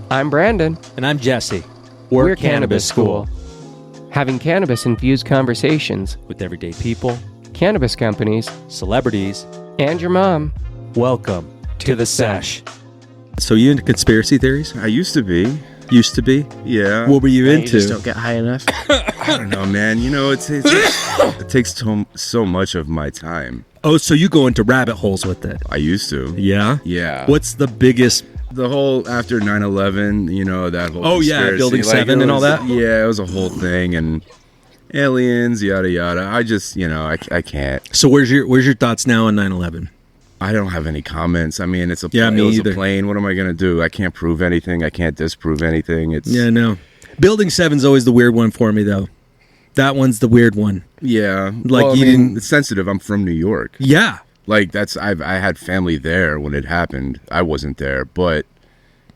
I'm Brandon. And I'm Jesse. We're Cannabis School. Having cannabis-infused conversations with everyday people, cannabis companies, celebrities, and your mom. Welcome to the Sesh. So you into conspiracy theories? I used to be. Used to be? Yeah. What were you into? You just don't get high enough. I don't know, man. You know, it takes so much of my time. Oh, so you go into rabbit holes with it? I used to. Yeah? Yeah. What's the biggest... The whole after 9/11, you know, that whole Oh, yeah, conspiracy, Building 7 and all that? Yeah, it was a whole thing, and aliens, yada, yada. I just, I can't. So where's your thoughts now on 9/11? I don't have any comments. I mean, it me was either. a plane. What am I going to do? I can't prove anything. I can't disprove anything. Yeah, no. Building 7's always the weird one for me, though. That one's the weird one. Yeah. Like, well, you didn't... it's sensitive. I'm from New York. Yeah. Like, I had family there when it happened. I wasn't there, but,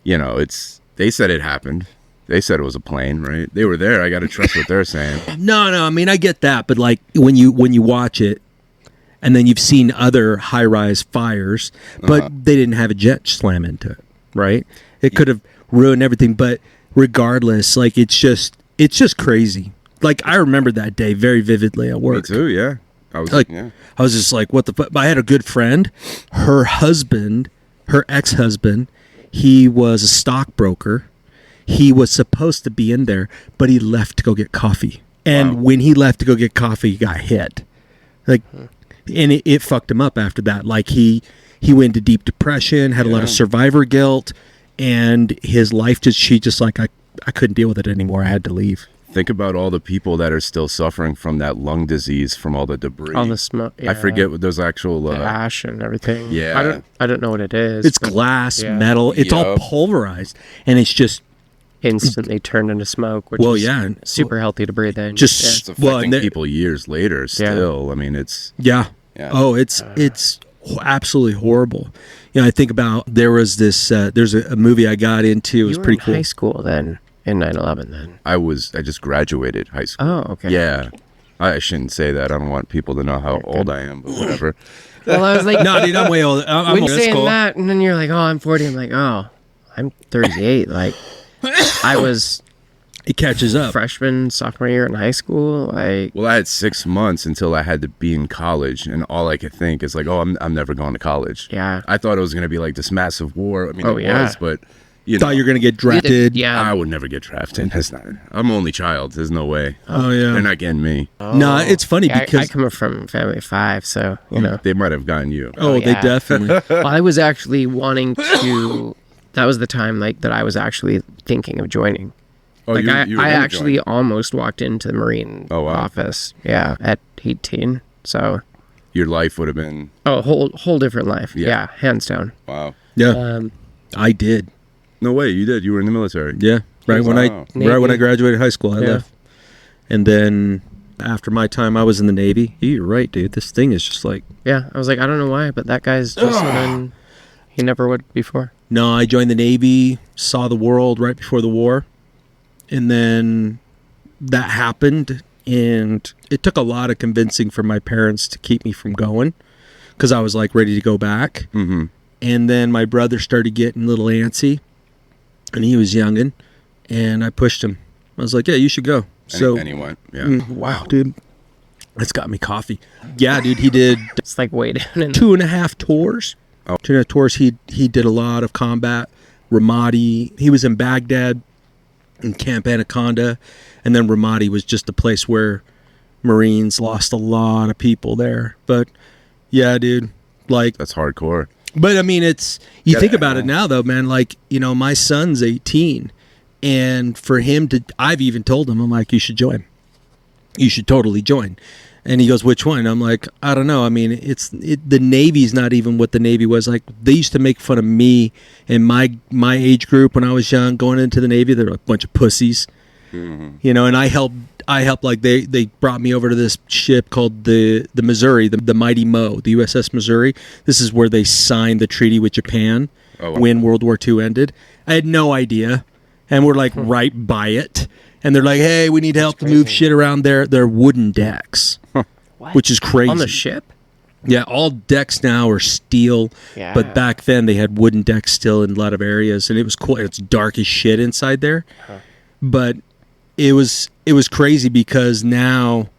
they said it happened. They said it was a plane, right? They were there. I got to trust what they're saying. No, I mean, I get that, but like when you watch it, and then you've seen other high-rise fires, but they didn't have a jet slam into it, right? It could have ruined everything, but regardless, like it's just crazy. Like I remember that day very vividly at work. Me too, yeah. I was just like, what the fuck? I had a good friend, her ex-husband, he was a stockbroker. He was supposed to be in there, but he left to go get coffee. And when he left to go get coffee, he got hit. Like, and it fucked him up after that. Like he went into deep depression, had a lot of survivor guilt, and his life I couldn't deal with it anymore. I had to leave. Think about all the people that are still suffering from that lung disease from all the debris. All the smoke. Yeah. I forget what those actual... the ash and everything. Yeah. I don't know what it is. It's glass, metal. It's all pulverized. And it's just... instantly turned into smoke, which is super healthy to breathe in. It's affecting people years later still. Yeah. I mean, it's... Yeah. Oh, it's absolutely horrible. I think about... There was this... there's a movie I got into. It was pretty cool. You were in high school then, in 9/11 then? I just graduated high school. Oh, okay. Yeah. I shouldn't say that. I don't want people to know how old I am, but whatever. Well, I was like... No, dude, I'm way old. I'm when you're saying cool. that, and then you're like, oh, I'm 40. I'm like, oh, I'm 38. Like, I was... It catches up. Freshman, sophomore year in high school. Well, I had 6 months until I had to be in college, and all I could think is like, oh, I'm never going to college. Yeah. I thought it was going to be like this massive war. I mean, it was, but... Thought you were going to get drafted. Yeah. I would never get drafted. That's not. I'm only child. There's no way. Oh, yeah. They're not getting me. Oh. No, it's funny because... I come from a family of 5, so, They might have gotten you. Oh, they definitely... Well, I was actually wanting to... That was the time that I was actually thinking of joining. Oh, like, you I actually almost walked into the Marine wow. office. Yeah, at 18. So... Your life would have been... Oh, a whole different life. Yeah, hands down. Wow. Yeah, I did. No way, you did. You were in the military. Yeah, right when I graduated high school, I left. And then after my time, I was in the Navy. You're right, dude. This thing is just like... Yeah, I was like, I don't know why, but that guy's just he never would before. No, I joined the Navy, saw the world right before the war, and then that happened, and it took a lot of convincing from my parents to keep me from going, because I was like ready to go back. Mm-hmm. And then my brother started getting a little antsy, and he was youngin', and I pushed him. I was like, yeah, you should go. And he went, yeah. Wow, dude. That's got me coffee. Yeah, dude, he did... It's like way down in... 2.5 tours. Oh. 2.5 tours. He did a lot of combat. Ramadi. He was in Baghdad, in Camp Anaconda, and then Ramadi was just a place where Marines lost a lot of people there. But, yeah, dude, like... That's hardcore. But, I mean, it's... You think about it now, though, man. Like, my son's 18. And for him to... I've even told him, I'm like, you should join. You should totally join. And he goes, which one? I'm like, I don't know. I mean, the Navy's not even what the Navy was. Like, they used to make fun of me and my age group when I was young going into the Navy. They're like a bunch of pussies. Mm-hmm. And I helped like they brought me over to this ship called the Missouri, the Mighty Mo, the USS Missouri. This is where they signed the treaty with Japan when World War II ended. I had no idea, and we're like right by it, and they're like, hey, we need help to move shit around their wooden decks, which is crazy. On the ship? Yeah, all decks now are steel, Yeah. but back then they had wooden decks still in a lot of areas, and it was cool. It's dark as shit inside there, but it was crazy because now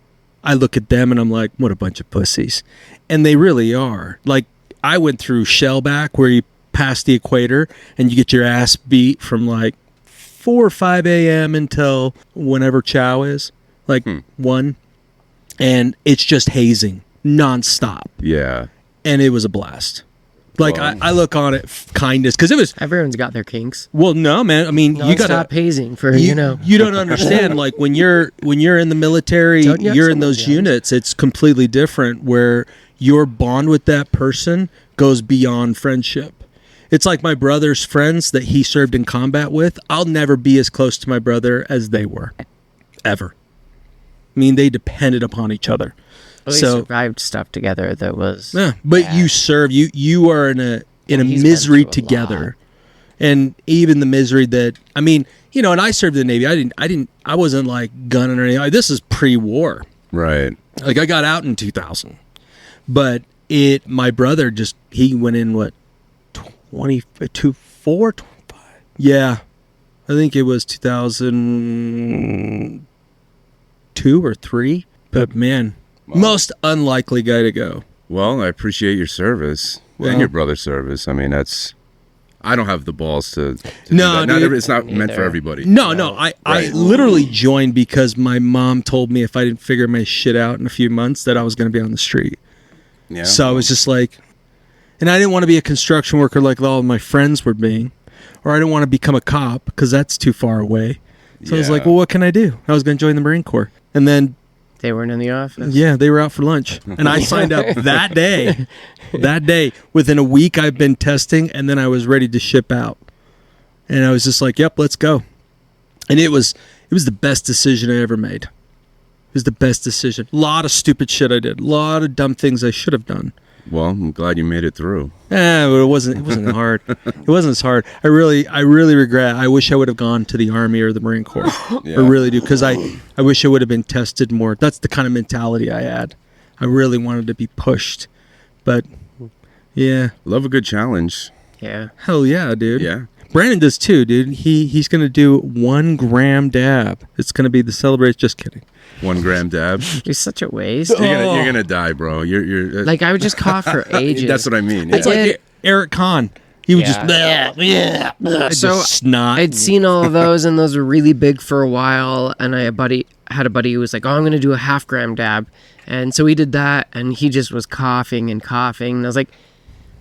I look at them and I'm like, what a bunch of pussies, and they really are. Like, I went through Shellback where you pass the equator and you get your ass beat from like 4 or 5 a.m. until whenever chow is, like 1, and it's just hazing nonstop. Yeah. And it was a blast. Like, Well, I look on it kindness because it was. Everyone's got their kinks. Well, no, man. I mean, you got Stop hazing for You don't understand. Like, when you're in the military, Don't yuck you're in someone's those yams. units. It's completely different. Where your bond with that person goes beyond friendship. It's like my brother's friends that he served in combat with. I'll never be as close to my brother as they were, ever. I mean, they depended upon each other. We survived stuff together that was. Yeah, but you serve. You are in a he's misery been through a together, and even the misery that, I mean, and I served in the Navy. I wasn't like gunning or anything. Like, this is pre-war. Right. Like, I got out in 2000, but my brother he went in 24, 25. Yeah, I think it was 2002 or 3. But man. Most unlikely guy to go. Well, I appreciate your service and your brother's service. I mean, I don't have the balls to No, do that. dude. It's not meant for everybody. No. I literally joined because my mom told me if I didn't figure my shit out in a few months that I was going to be on the street. Yeah. So I was just like, and I didn't want to be a construction worker like all of my friends were being, or I didn't want to become a cop because that's too far away. So I was like, well, what can I do? I was going to join the Marine Corps. And then They weren't in the office. yeah, they were out for lunch. And I signed up that day. That day. Within a week, I've been testing, and then I was ready to ship out. And I was just like, yep, let's go. And it was the best decision I ever made. It was the best decision. A lot of stupid shit I did. A lot of dumb things I should have done. Well, I'm glad you made it through. But it wasn't hard. It wasn't as hard. I really regret. I wish I would have gone to the Army or the Marine Corps. Yeah. I really do, because I wish I would have been tested more. That's the kind of mentality I had. I really wanted to be pushed. But yeah. Love a good challenge. Yeah. Hell yeah, dude. Yeah. Brandon does too, dude. He's gonna do 1 gram dab. It's gonna be the celebration. Just kidding. 1 gram dab. You're such a waste. You're gonna die, bro. You're Like, I would just cough for ages. That's what I mean. It's did. like Eric Kahn. He would Yeah. just So snot. I'd seen all of those, and those were really big for a while. And I had a buddy who was like, "Oh, I'm gonna do a 1/2 gram dab," and so we did that, and he just was coughing and coughing. And I was like,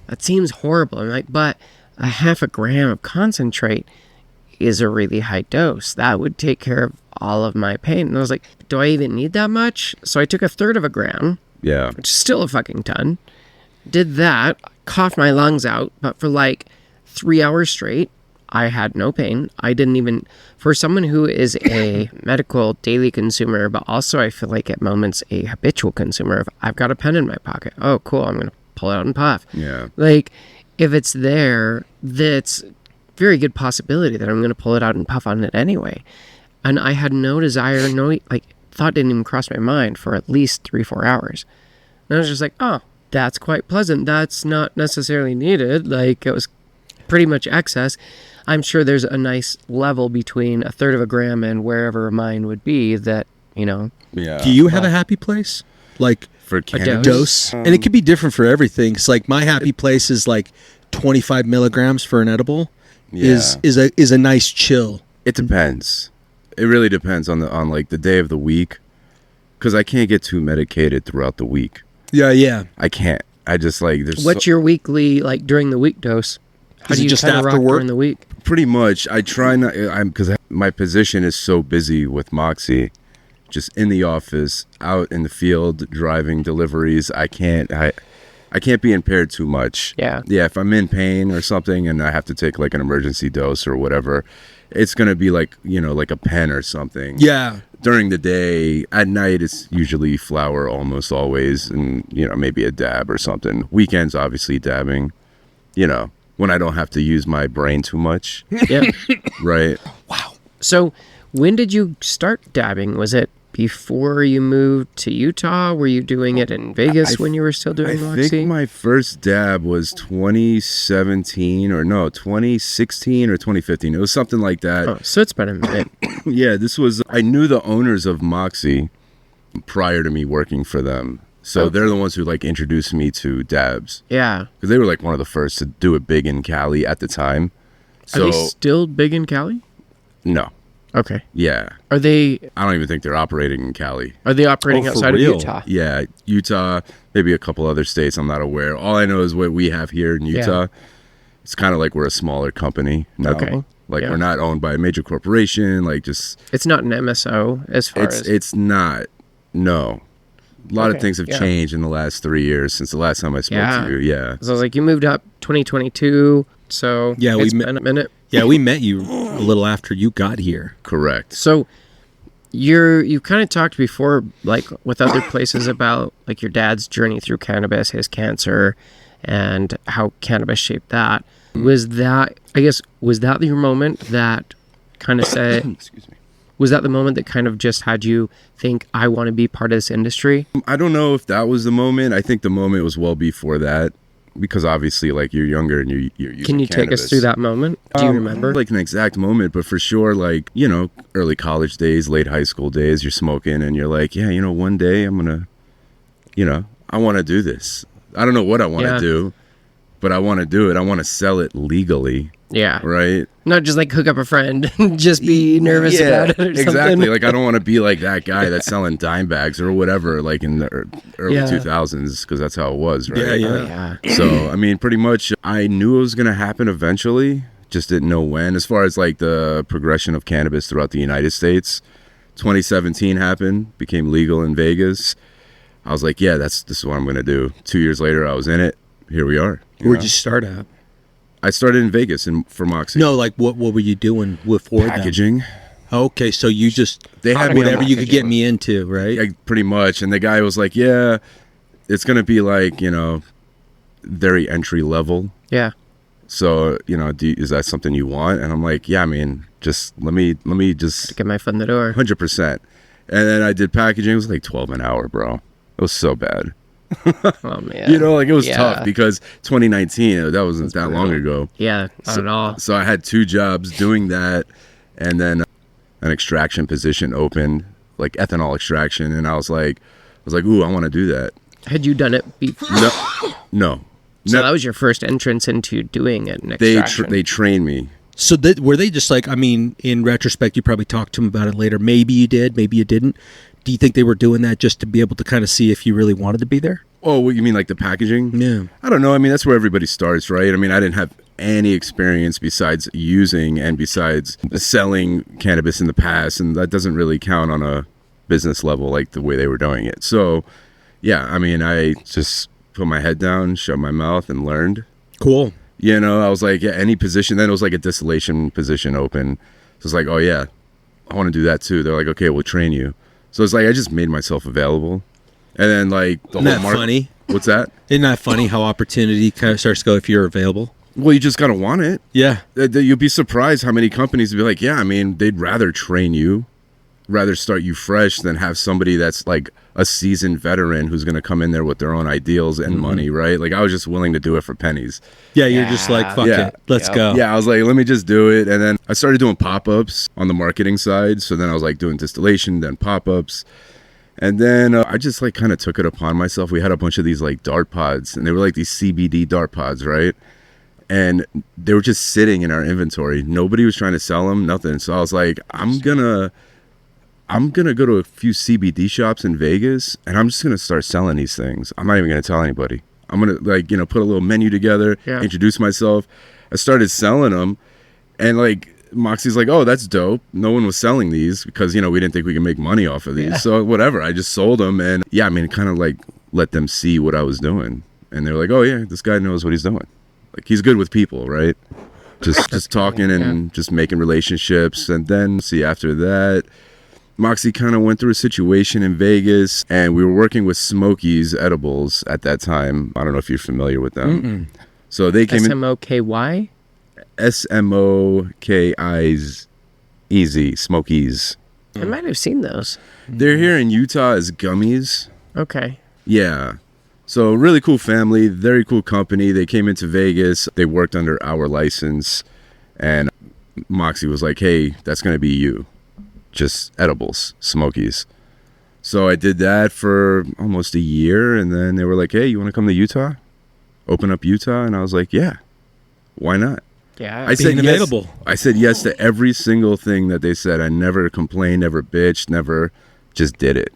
"That seems horrible." I'm like, "But a 1/2 gram of concentrate is a really high dose. That would take care of all of my pain." And I was like, "Do I even need that much?" So I took 1/3 of a gram, Yeah. which is still a fucking ton. Did that, coughed my lungs out, but for like 3 hours straight, I had no pain. I didn't even, for someone who is a medical daily consumer, but also I feel like at moments a habitual consumer, if I've got a pen in my pocket, oh cool, I'm going to pull it out and puff. Yeah. Like, if it's there, that's very good possibility that I'm going to pull it out and puff on it anyway. And I had no desire, thought didn't even cross my mind for at least 3-4 hours. And I was just like, oh, that's quite pleasant. That's not necessarily needed. Like, it was pretty much excess. I'm sure there's a nice level between 1/3 of a gram and wherever mine would be that, Yeah. Do you have a happy place? Like for a cannabis? dose? And it could be different for everything. It's like my happy place is like 25 milligrams for an edible is a nice chill. It depends. It really depends on the day of the week, because I can't get too medicated throughout the week. Yeah. I can't. I just like there's What's your weekly, like, during the week dose? How Is do it you just kinda after rock work? during the week? pretty much. I try not. Because my position is so busy with Moxie, just in the office, out in the field, driving deliveries. I can't be impaired too much. Yeah. Yeah. If I'm in pain or something and I have to take like an emergency dose or whatever, it's gonna be like like a pen or something. Yeah. During the day, at night it's usually flower almost always, and maybe a dab or something. Weekends obviously dabbing. When I don't have to use my brain too much. Yeah. Right. So when did you start dabbing? Was it before you moved to Utah? Were you doing it in Vegas when you were still doing I Moxie? think my first dab was 2016 or no, 2016 or 2015. It was something like that. Oh, so it's been a minute. Yeah, I knew the owners of Moxie prior to me working for them. So they're the ones who like introduced me to dabs. Yeah. Because they were like one of the first to do it big in Cali at the time. So Are they still big in Cali? no. Okay. Yeah. Are they I don't even think they're operating in Cali. operating for outside real? of Utah? Yeah, Utah, maybe a couple other states. I'm not aware. All I know is what we have here in Utah. It's kind of like we're a smaller company now. Okay. Like Yeah. we're not owned by a major corporation. Like just It's not an MSO as far as it's not. No, a lot of Okay, things have yeah. changed in the last 3 years since the last time I spoke Yeah. to you. Yeah. So I was like, you moved up 2022, so Yeah, it's we met- been a minute. Yeah, we met you a little after you got here. Correct. So you kind of talked before, like with other places, about like your dad's journey through cannabis, his cancer, and how cannabis shaped that. Was that your moment that kind of said? Excuse me. Was that the moment that kind of just had you think, I want to be part of this industry? I don't know if that was the moment. I think the moment was well before that, because obviously, like you're younger and you're using Can you take us cannabis. through that moment? Do you remember? Like an exact moment, but for sure, like, you know, early college days, late high school days, you're smoking and you're like, yeah, you know, one day I'm gonna, you know, I want to do this. I don't know what I want to Yeah. do, but I want to do it. I want to sell it legally, Yeah. right? Not just like hook up a friend and just be nervous about it or exactly. something. Like I don't want to be like that guy that's selling dime bags or whatever, like in the early Yeah. 2000s, because that's how it was, right? Yeah, yeah. Oh, yeah. So, I mean, pretty much I knew it was going to happen eventually, just didn't know when. As far as like the progression of cannabis throughout the United States, 2017 happened, became legal in Vegas. I was like, yeah, this is what I'm going to do. 2 years later, I was in it. Here we are. Where'd you start at? I started in Vegas for Moxie. No, like what were you doing before that? Packaging. Okay, so you just They had me on whatever you could get packaging. me into, right? Yeah, pretty much. And the guy was like, yeah, it's going to be like, you know, very entry level. Yeah. So, you know, is that something you want? And I'm like, yeah, I mean, just let me just Get my foot in the door. 100%. And then I did packaging. It was like 12 an hour, bro. It was so bad. Oh man. You know, like it was Yeah. tough because 2019, that wasn't that long ago. Yeah, not at all. So I had 2 jobs doing that, and then an extraction position opened, like ethanol extraction, and I was like, ooh, I want to do that. Had you done it before? No. So that was your first entrance into doing it. An They extraction. they trained me. So were they just like, I mean, in retrospect, you probably talked to them about it later. Maybe you did, maybe you didn't. Do you think they were doing that just to be able to kind of see if you really wanted to be there? Oh, what you mean like the packaging? Yeah. I don't know. I mean, that's where everybody starts, right? I mean, I didn't have any experience besides using and besides selling cannabis in the past, and that doesn't really count on a business level like the way they were doing it. So, yeah, I mean, I just put my head down, shut my mouth, and learned. Cool. You know, I was like, yeah, any position. Then it was like a distillation position open. So it's like, oh, yeah, I want to do that too. They're like, okay, we'll train you. So it's like I just made myself available. And then like the Isn't whole that market. funny? What's that? Isn't that funny how opportunity kind of starts to go if you're available? Well, you just got to want it. Yeah. You'll be surprised how many companies would be like, yeah, I mean, they'd rather train you, rather start you fresh than have somebody that's like a seasoned veteran who's going to come in there with their own ideals and money, right? Like I was just willing to do it for pennies. Yeah, you're just like, fuck Yeah. it. Let's Yep. go. Yeah, I was like, let me just do it. And then I started doing pop-ups on the marketing side. So then I was like doing distillation, then pop-ups. And then I just like kind of took it upon myself. We had a bunch of these like dart pods, and they were like these CBD dart pods, right? And they were just sitting in our inventory. Nobody was trying to sell them, nothing. So I was like, I'm gonna go to a few CBD shops in Vegas, and I'm just gonna start selling these things. I'm not even gonna tell anybody. I'm gonna like, you know, put a little menu together, Yeah. introduce myself. I started selling them, and like Moxie's like, oh, that's dope. No one was selling these because, you know, we didn't think we could make money off of these. Yeah. So whatever, I just sold them, and yeah, I mean, kind of like let them see what I was doing, and they're like, oh yeah, this guy knows what he's doing. Like he's good with people, right? Just talking and just making relationships, and then see after that. Moxie kind of went through a situation in Vegas, and we were working with Smokies Edibles at that time. I don't know if you're familiar with them. So they came in SMOKY? SMOKIs, Easy Smokies. I might have seen those. They're here in Utah as gummies. Okay. Yeah. So really cool family, very cool company. They came into Vegas. They worked under our license. And Moxie was like, hey, that's going to be you. Just edibles, smokies. So I did that for almost a year. And then they were like, hey, you want to come to Utah? Open up Utah? And I was like, yeah, why not? Yeah. I said Being yes. available. I said yes to every single thing that they said. I never complained, never bitched, never just did it.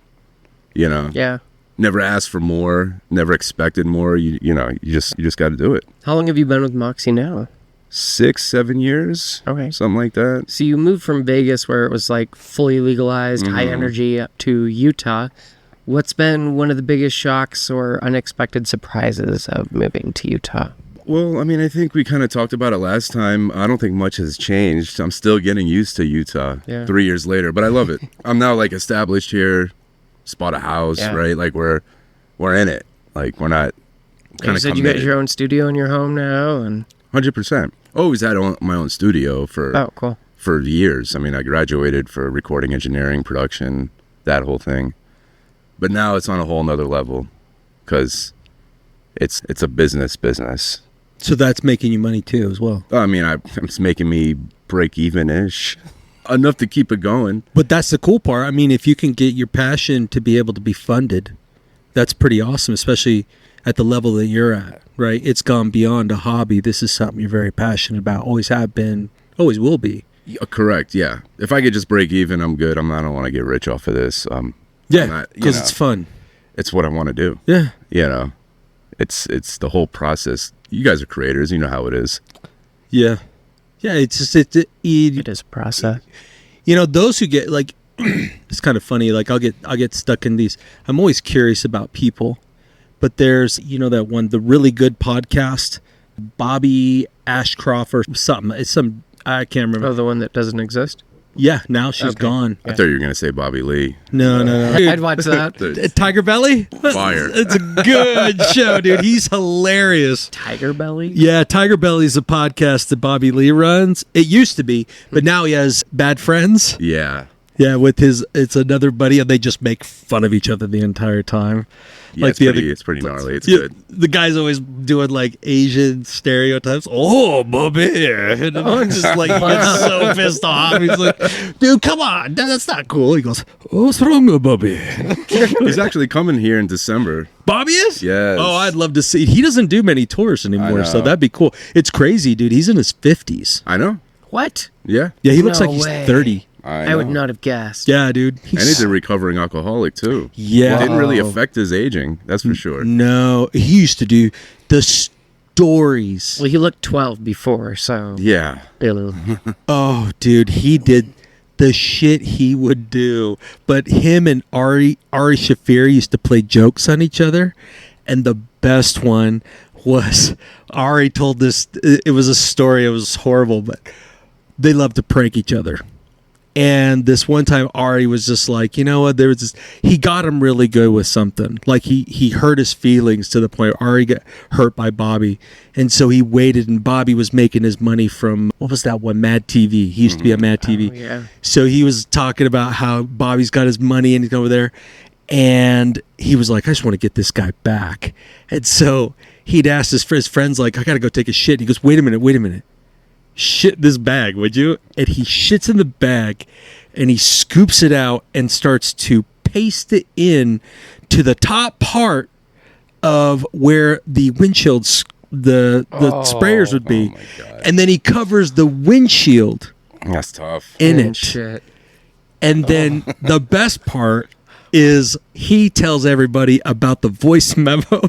You know? Yeah. Never asked for more, never expected more. You just got to do it. How long have you been with Moxie now? 6-7 years. Okay. Something like that. So you moved from Vegas, where it was like fully legalized, high energy, up to Utah. What's been one of the biggest shocks or unexpected surprises of moving to Utah? Well, I mean, I think we kind of talked about it last time. I don't think much has changed. I'm still getting used to Utah 3 years later, but I love it. I'm now like established here, bought a house, right? Like we're in it. Like we're not kind You of said you got your own studio in your home now, and 100%. Always had my own studio cool. for years. I mean, I graduated for recording engineering, production, that whole thing. But now it's on a whole nother level because it's a business. So that's making you money too, as well. I mean, it's making me break even-ish. Enough to keep it going. But that's the cool part. I mean, if you can get your passion to be able to be funded, that's pretty awesome, especially at the level that you're at, right? It's gone beyond a hobby. This is something you're very passionate about, always have been, always will be. Yeah, correct, yeah. If I could just break even, I'm good. I don't want to get rich off of this. Yeah, because it's fun. It's what I want to do. Yeah. You know, it's the whole process. You guys are creators. You know how it is. Yeah. Yeah, it's just it is a process. You know, those who get like, it's kind of funny. Like I'll get stuck in these. I'm always curious about people, but there's that one, the really good podcast, Bobby Ashcroft or something. It's some I can't remember. Oh, the one that doesn't exist. Yeah, now she's gone. I thought you were gonna say Bobby Lee. No. I'd watch that. Tiger Belly? Fire. It's a good show, dude. He's hilarious. Tiger Belly? Yeah, Tiger Belly's a podcast that Bobby Lee runs. It used to be, but now he has Bad Friends. Yeah. Yeah, it's another buddy, and they just make fun of each other the entire time. Yeah, like it's pretty gnarly. It's good. The guy's always doing like Asian stereotypes. Oh, Bobby. And I'm just like, he's so pissed off. He's like, dude, come on. That's not cool. He goes, oh, what's wrong with Bobby? He's actually coming here in December. Bobby is? Yes. Oh, I'd love to see. He doesn't do many tours anymore, so that'd be cool. It's crazy, dude. He's in his 50s. I know. What? Yeah. Yeah, he looks No like he's way. 30. I would not have guessed. Yeah, dude. And he's a recovering alcoholic too. Yeah. It didn't really affect his aging, that's for sure. No, he used to do the stories. Well, he looked 12 before, so... Yeah. Oh, dude, he did the shit he would do. But him and Ari Shafir used to play jokes on each other. And the best one was Ari told this. It was a story. It was horrible, but they love to prank each other. And this one time, Ari was just like, you know what? There was this. He got him really good with something. Like he hurt his feelings to the point where Ari got hurt by Bobby, and so he waited. And Bobby was making his money from what was that one? Mad TV. He used to be on Mad TV. Oh, yeah. So he was talking about how Bobby's got his money and he's over there, and he was like, I just want to get this guy back. And so he'd asked his friends, like, I got to go take a shit. He goes, wait a minute. Shit this bag, would you? And he shits in the bag and he scoops it out and starts to paste it in to the top part of where the windshields, the sprayers would be. Oh my God. And then he covers the windshield That's tough. in it. Shit. And then the best part is he tells everybody about the voice memo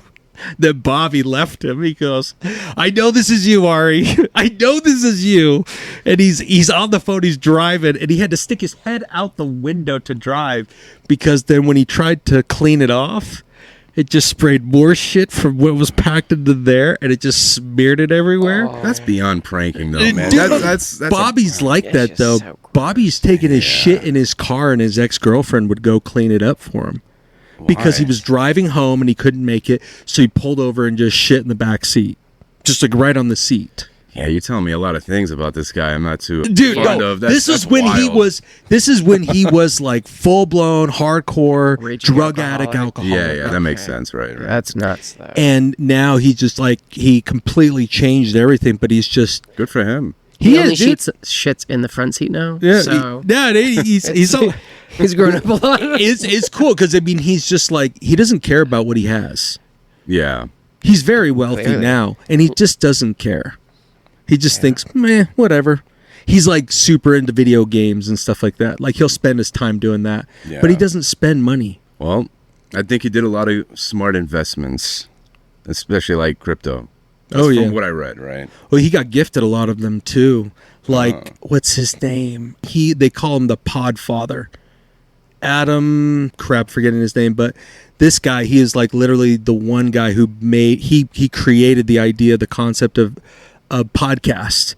that Bobby left him. He goes, I know this is you, Ari. I know this is you. And he's on the phone, he's driving, and he had to stick his head out the window to drive because then when he tried to clean it off, it just sprayed more shit from what was packed into there, and it just smeared it everywhere. That's beyond pranking, though, man. Dude, That's Bobby's like that, just though. so gross. Bobby's taking his shit in his car, and his ex-girlfriend would go clean it up for him. Because he was driving home and he couldn't make it, so he pulled over and just shit in the back seat, just like right on the seat. Yeah, you're telling me a lot of things about this guy. I'm not too Dude, fond no, of. That's, this is that's when he wild. was. This is when he was like full blown hardcore Raging drug alcoholic. addict alcoholic. Yeah, that makes sense, right? That's nuts, though. And now he just like he completely changed everything. But he's just Good for him. he only is, dude. shits in the front seat now. Yeah, So he's so. he's grown up a lot. It's cool because I mean he's just like he doesn't care about what he has. Yeah. He's very wealthy Clearly. now, and he just doesn't care. He just thinks, meh, whatever. He's like super into video games and stuff like that. Like he'll spend his time doing that, Yeah. but he doesn't spend money. Well, I think he did a lot of smart investments, especially like crypto. That's Oh, yeah. from what I read, right? Well, he got gifted a lot of them too. Like what's his name? They call him the Podfather. Adam, forgetting his name, but this guy, he is like literally the one guy who he created the idea, the concept of a podcast,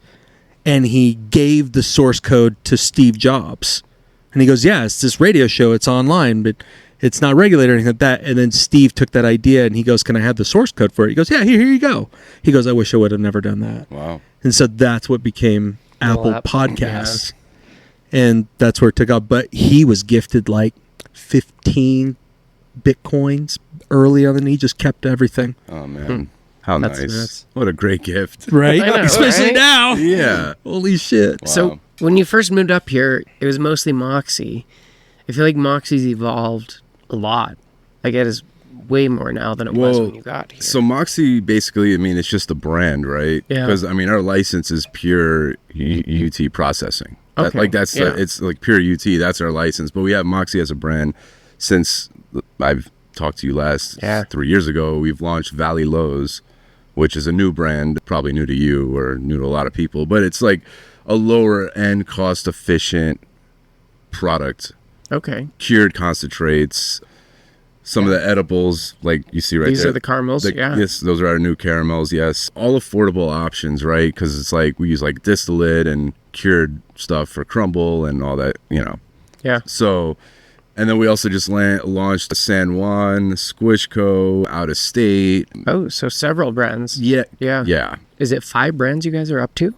and he gave the source code to Steve Jobs. And he goes, yeah, it's this radio show, it's online, but it's not regulated or anything like that. And then Steve took that idea and he goes, can I have the source code for it? He goes, yeah, here you go. He goes, I wish I would have never done that. Wow. And so that's what became Apple App, Podcasts. And that's where it took off. But he was gifted like 15 Bitcoins early on, and he just kept everything. Oh man, how That's nice! nuts. What a great gift. Right? I know, Especially right? now. Yeah. Holy shit. Wow. So when you first moved up here, it was mostly Moxie. I feel like Moxie's evolved a lot. Like it is way more now than it was when you got here. So Moxie, basically, I mean, it's just a brand, right? Yeah. Because I mean, our license is pure UT processing. Okay. It's like pure UT. That's our license. But we have Moxie as a brand since I've talked to you last 3 years ago. We've launched Valley Lows, which is a new brand, probably new to you or new to a lot of people. But it's like a lower end, cost efficient product. Okay. Cured concentrates. Some of the edibles, like you see right These there. are the caramels, yeah. Yes, those are our new caramels, yes. All affordable options, right? Because it's like we use like distillate and cured stuff for crumble and all that, you know. Yeah. So, and then we also just launched San Juan, Squishco, Out of State. Oh, so several brands. Yeah. Yeah. Yeah. Is it 5 brands you guys are up to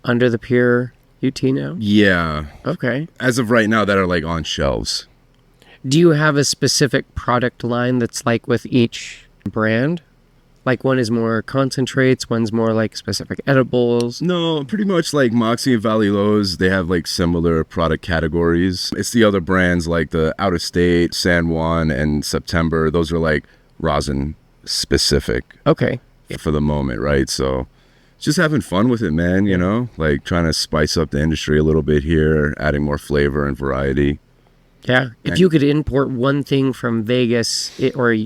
under the pure UT now? Yeah. Okay. As of right now, that are like on shelves. Do you have a specific product line that's like with each brand? Like one is more concentrates, one's more like specific edibles. No, pretty much like Moxie and Valley Lows, they have like similar product categories. It's the other brands like the Out of State, San Juan, and September. Those are like rosin specific Okay. for the moment, right? So just having fun with it, man, you know? Like trying to spice up the industry a little bit here, adding more flavor and variety. Yeah. If you could import one thing from Vegas or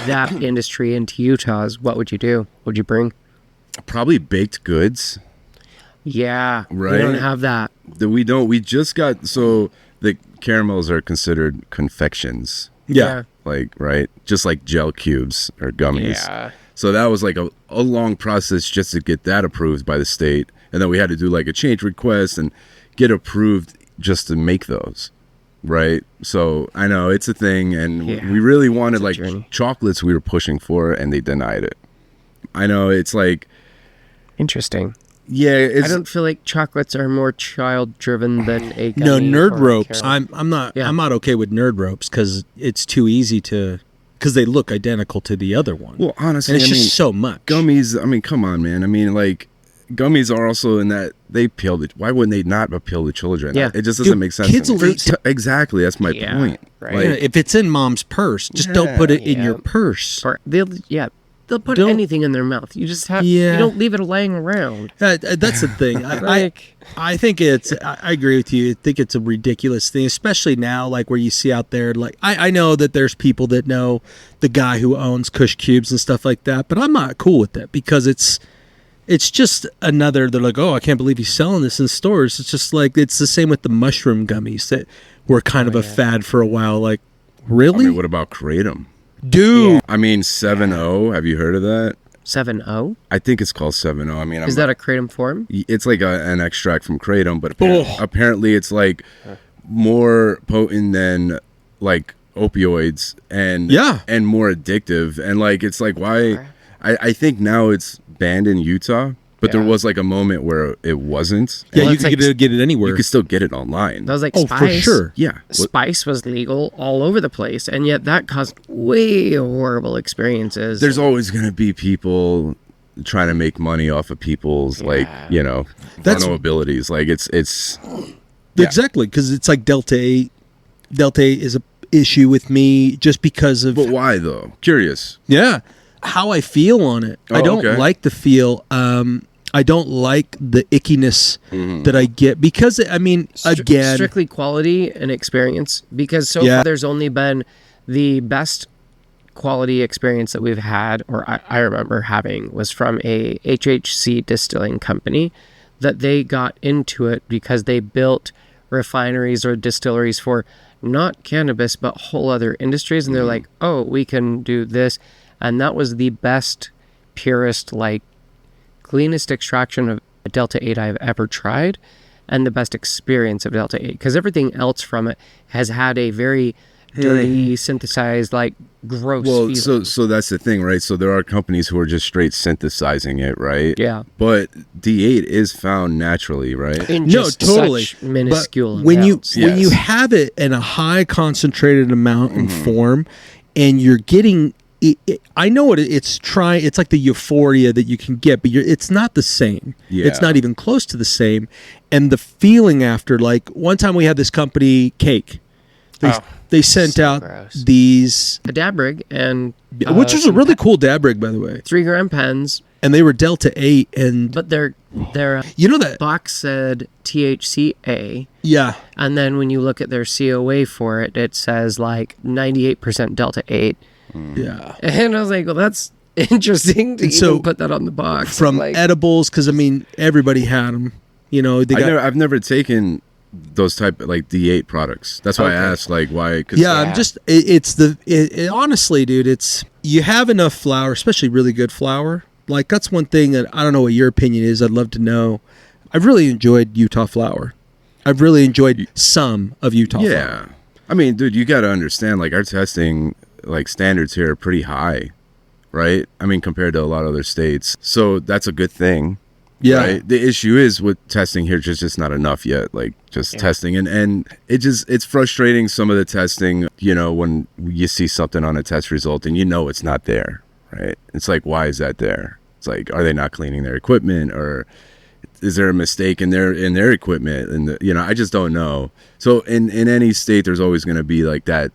that industry into Utah's, what would you do? What would you bring? Probably baked goods. Yeah. Right. We don't have that. We just got, so the caramels are considered confections. Yeah. Like, right? Just like gel cubes or gummies. Yeah. So that was like a long process just to get that approved by the state. And then we had to do like a change request and get approved just to make those. Right. So I know it's a thing. And we really wanted like chocolates we were pushing for, and they denied it. I know it's like. Interesting. Yeah. I don't feel like chocolates are more child driven than a gummy No, nerd or a ropes. caramel. I'm not okay with nerd ropes because it's too easy because they look identical to the other one. Well, honestly, and it's just so much. Gummies, I mean, come on, man. I mean, like, gummies are also in that they appeal to. Why wouldn't they not appeal to children? Yeah. It just doesn't make sense. Kids to me. will eat. Exactly. That's my point. right. Like, Yeah, if it's in mom's purse, just don't put it in Yeah. your purse. Or they'll put Don't- anything in their mouth. You just have Yeah. you don't leave it laying around. That's the thing. I think I agree with you. I think it's a ridiculous thing, especially now, like where you see out there. Like I know that there's people that know the guy who owns Kush Cubes and stuff like that, but I'm not cool with that because it's just another. They're like, oh, I can't believe he's selling this in stores. It's just like it's the same with the mushroom gummies that were kind of a fad for a while. Like, really, I mean, what about Kratom? dude? I mean, 7-0. Have you heard of that? 7-0? I think it's called 7-0. I mean, Is that a kratom form? it's like an extract from Kratom, but Oh. apparently it's like more potent than like opioids and more addictive. And like it's like why I think now it's banned in Utah, But there was like a moment where it wasn't. Yeah, Well, you it's can like- get it anywhere. You could still get it online. That was like Oh, Spice. for sure. Yeah. Spice was legal all over the place, and yet that caused way horrible experiences. There's always going to be people trying to make money off of people's That's- vulnerabilities. Like it's Exactly, because it's like Delta 8. Delta 8 is a issue with me just because of But why though? Curious. how I feel on it. I Oh, don't okay. like the feel. I don't like the ickiness that I get because again, strictly quality and experience, because so Yeah. far there's only been the best quality experience that we've had, or I remember having, was from a HHC distilling company that they got into it because they built refineries or distilleries for not cannabis but whole other industries, and they're like, oh, we can do this, and that was the best, purest, like cleanest extraction of Delta 8 I've ever tried, and the best experience of Delta 8, because everything else from it has had a very dirty, synthesized, like gross Well, feeling. so that's the thing, right? So there are companies who are just straight synthesizing it, right? Yeah. But D8 is found naturally, right? In No, just totally. such minuscule But when amounts. when you Yes. have it in a high concentrated amount and form, and you're getting, I know what it's trying. It's like the euphoria that you can get, but it's not the same. Yeah. It's not even close to the same. And the feeling after, like one time we had this company Cake. They sent so out gross. these, a dab rig and which was a some really cool dab rig, by the way. 3-gram pens, And they were Delta 8, and but their you know that, box said THCA, yeah. and then when you look at their COA for it, it says like 98% Delta 8, Yeah. and I was like, well, that's interesting to And even so, put that on the box. From like, edibles, because everybody had them. You know, they got. I've never taken those type of like D8 products. That's why Okay. I asked, like, why? 'Cause Yeah, I'm just. Honestly, dude. It's you have enough flour, especially really good flour. Like that's one thing that I don't know what your opinion is. I'd love to know. I've really enjoyed Utah flour. I've really enjoyed some of Utah flour. Yeah. I mean, dude, you got to understand, like, our testing, like, standards here are pretty high, right? I mean, compared to a lot of other states. So that's a good thing. Yeah. Right? The issue is with testing here, just not enough yet. Like, just testing. And it's frustrating, some of the testing, you know, when you see something on a test result and you know it's not there, right? It's like, why is that there? It's like, are they not cleaning their equipment, or is there a mistake in their equipment? And I just don't know. So in any state, there's always going to be like that,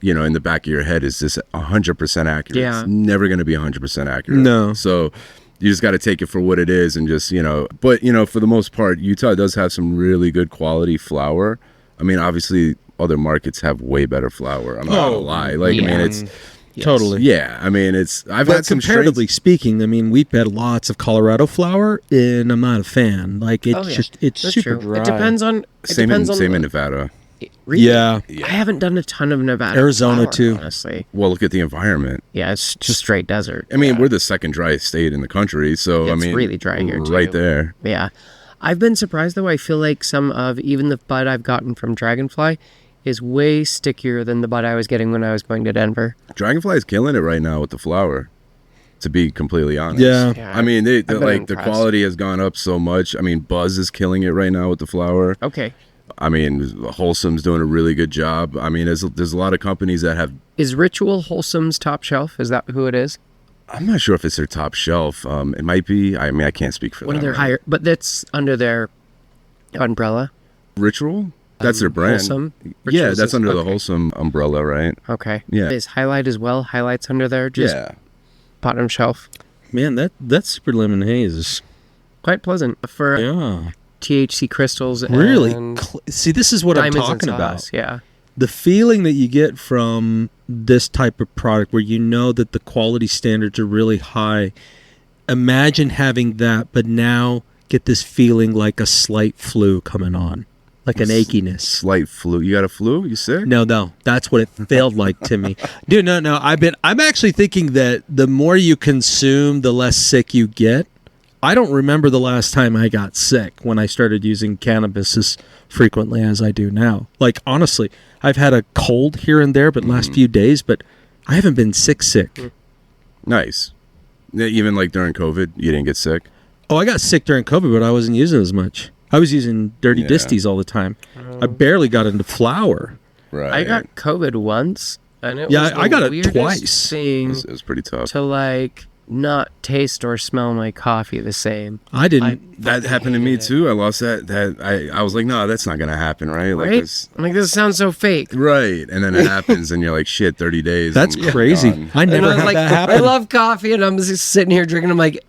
you know, in the back of your head, is this 100% accurate? Yeah. It's never going to be 100% accurate. No. So you just got to take it for what it is, and just, but for the most part, Utah does have some really good quality flour. I mean, obviously other markets have way better flour. I'm not gonna lie. Like, I mean, it's Totally. yeah. I mean, I've But had some comparatively speaking, I mean, we've had lots of Colorado flour, and I'm not a fan. Like it's Oh, yeah. it's That's super true. dry. It depends on. It same depends in on Nevada. Really? Yeah. I haven't done a ton of Nevada. Arizona, flower, too. Honestly, Well, look at the environment. yeah, it's just straight desert. I mean, we're the second driest state in the country, so Yeah, I it's mean, really dry here, too. right there. Yeah. I've been surprised, though. I feel like some of even the bud I've gotten from Dragonfly is way stickier than the bud I was getting when I was going to Denver. Dragonfly is killing it right now with the flour, to be completely honest. Yeah. Yeah, I mean, I've been like the impressed. quality has gone up so much. I mean, Buzz is killing it right now with the flour. Okay. I mean, Wholesome's doing a really good job. I mean, there's a lot of companies that have. Is Ritual Wholesome's top shelf? Is that who it is? I'm not sure if it's their top shelf. It might be. I mean, I can't speak for One of them. their higher, but that's under their umbrella. Ritual. That's their brand. Wholesome. Yeah, Rituals that's is- under the okay. Wholesome umbrella, right? Okay. Yeah. Is Highlight as well? Highlight's under there, just Yeah. bottom shelf. Man, that super lemon haze is Quite pleasant for yeah. THC crystals. Really? And See, this is what I'm diamonds and talking about. sauce, Yeah. The feeling that you get from this type of product where you know that the quality standards are really high. Imagine having that, but now get this feeling like a slight flu coming on, like an achiness. Slight flu. You got a flu? You sick? No, that's what it felt like to me. Dude, no. I'm actually thinking that the more you consume, the less sick you get. I don't remember the last time I got sick when I started using cannabis as frequently as I do now. Like, honestly, I've had a cold here and there, but last few days, but I haven't been sick. Nice. Yeah, even like during COVID, you didn't get sick? Oh, I got sick during COVID, but I wasn't using as much. I was using dirty disties all the time. I barely got into flower. Right. I got COVID once, and it was I got it weirdest twice. thing It was pretty tough. to like not taste or smell my coffee the same. I didn't. That happened to me hated it. too. I lost that. I was like, no, that's not gonna happen, right? Like Right? this, I'm like, this sounds so fake. right? And then it happens, and you're like, shit, 30 days. That's I'm crazy. gone. I And never I was had like, that I happen. love coffee, and I'm just sitting here drinking. I'm like,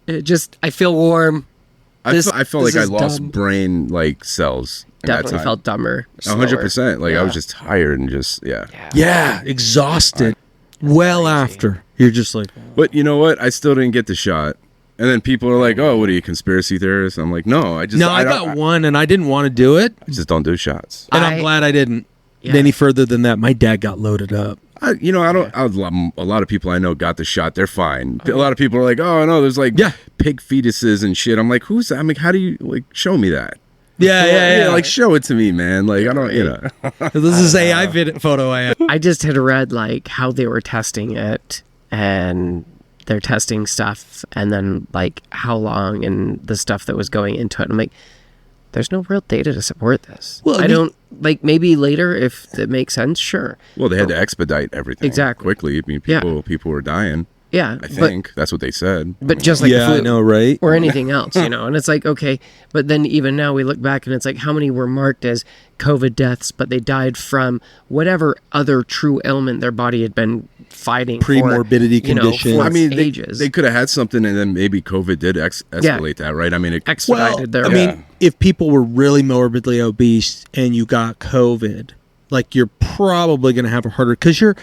I feel warm. I felt this like I is lost dumb. brain like cells. in that Definitely time. felt dumber. 100%. Like I Yeah. was just tired and just Yeah, exhausted. Well after. You're just like, But you know what? I still didn't get the shot. And then people are like, "Oh, what are you, conspiracy theorist?" I'm like, "No, I just no, I got one and I didn't want to do it. I just don't do shots. And I'm I- glad I didn't. Yeah. Any further than that, my dad got loaded up. I don't. A lot of people I know got the shot. They're fine. A lot of people are like, "Oh no, there's like pig fetuses and shit." I'm like, "Who's that?" I'm like, "How do you like show me that?" Yeah. Like show it to me, man. Like I don't, This is AI photo I have. I just had read like how they were testing it, and they're testing stuff, and then like how long and the stuff that was going into it. I'm like, there's no real data to support this. Well, I don't like, maybe later if it makes sense, sure. Well, they had to expedite everything Exactly. quickly. I mean, people were dying. Yeah, I think that's what they said. but just like the Yeah, flu I know, right? or anything else, and it's like, okay, but then even now we look back and it's like, how many were marked as COVID deaths, but they died from whatever other true ailment their body had been fighting Premorbidity condition. for I mean, ages. they could have had something, and then maybe COVID did escalate that, right? I mean, expedited their I mean, if people were really morbidly obese and you got COVID, like you're probably going to have a harder, because your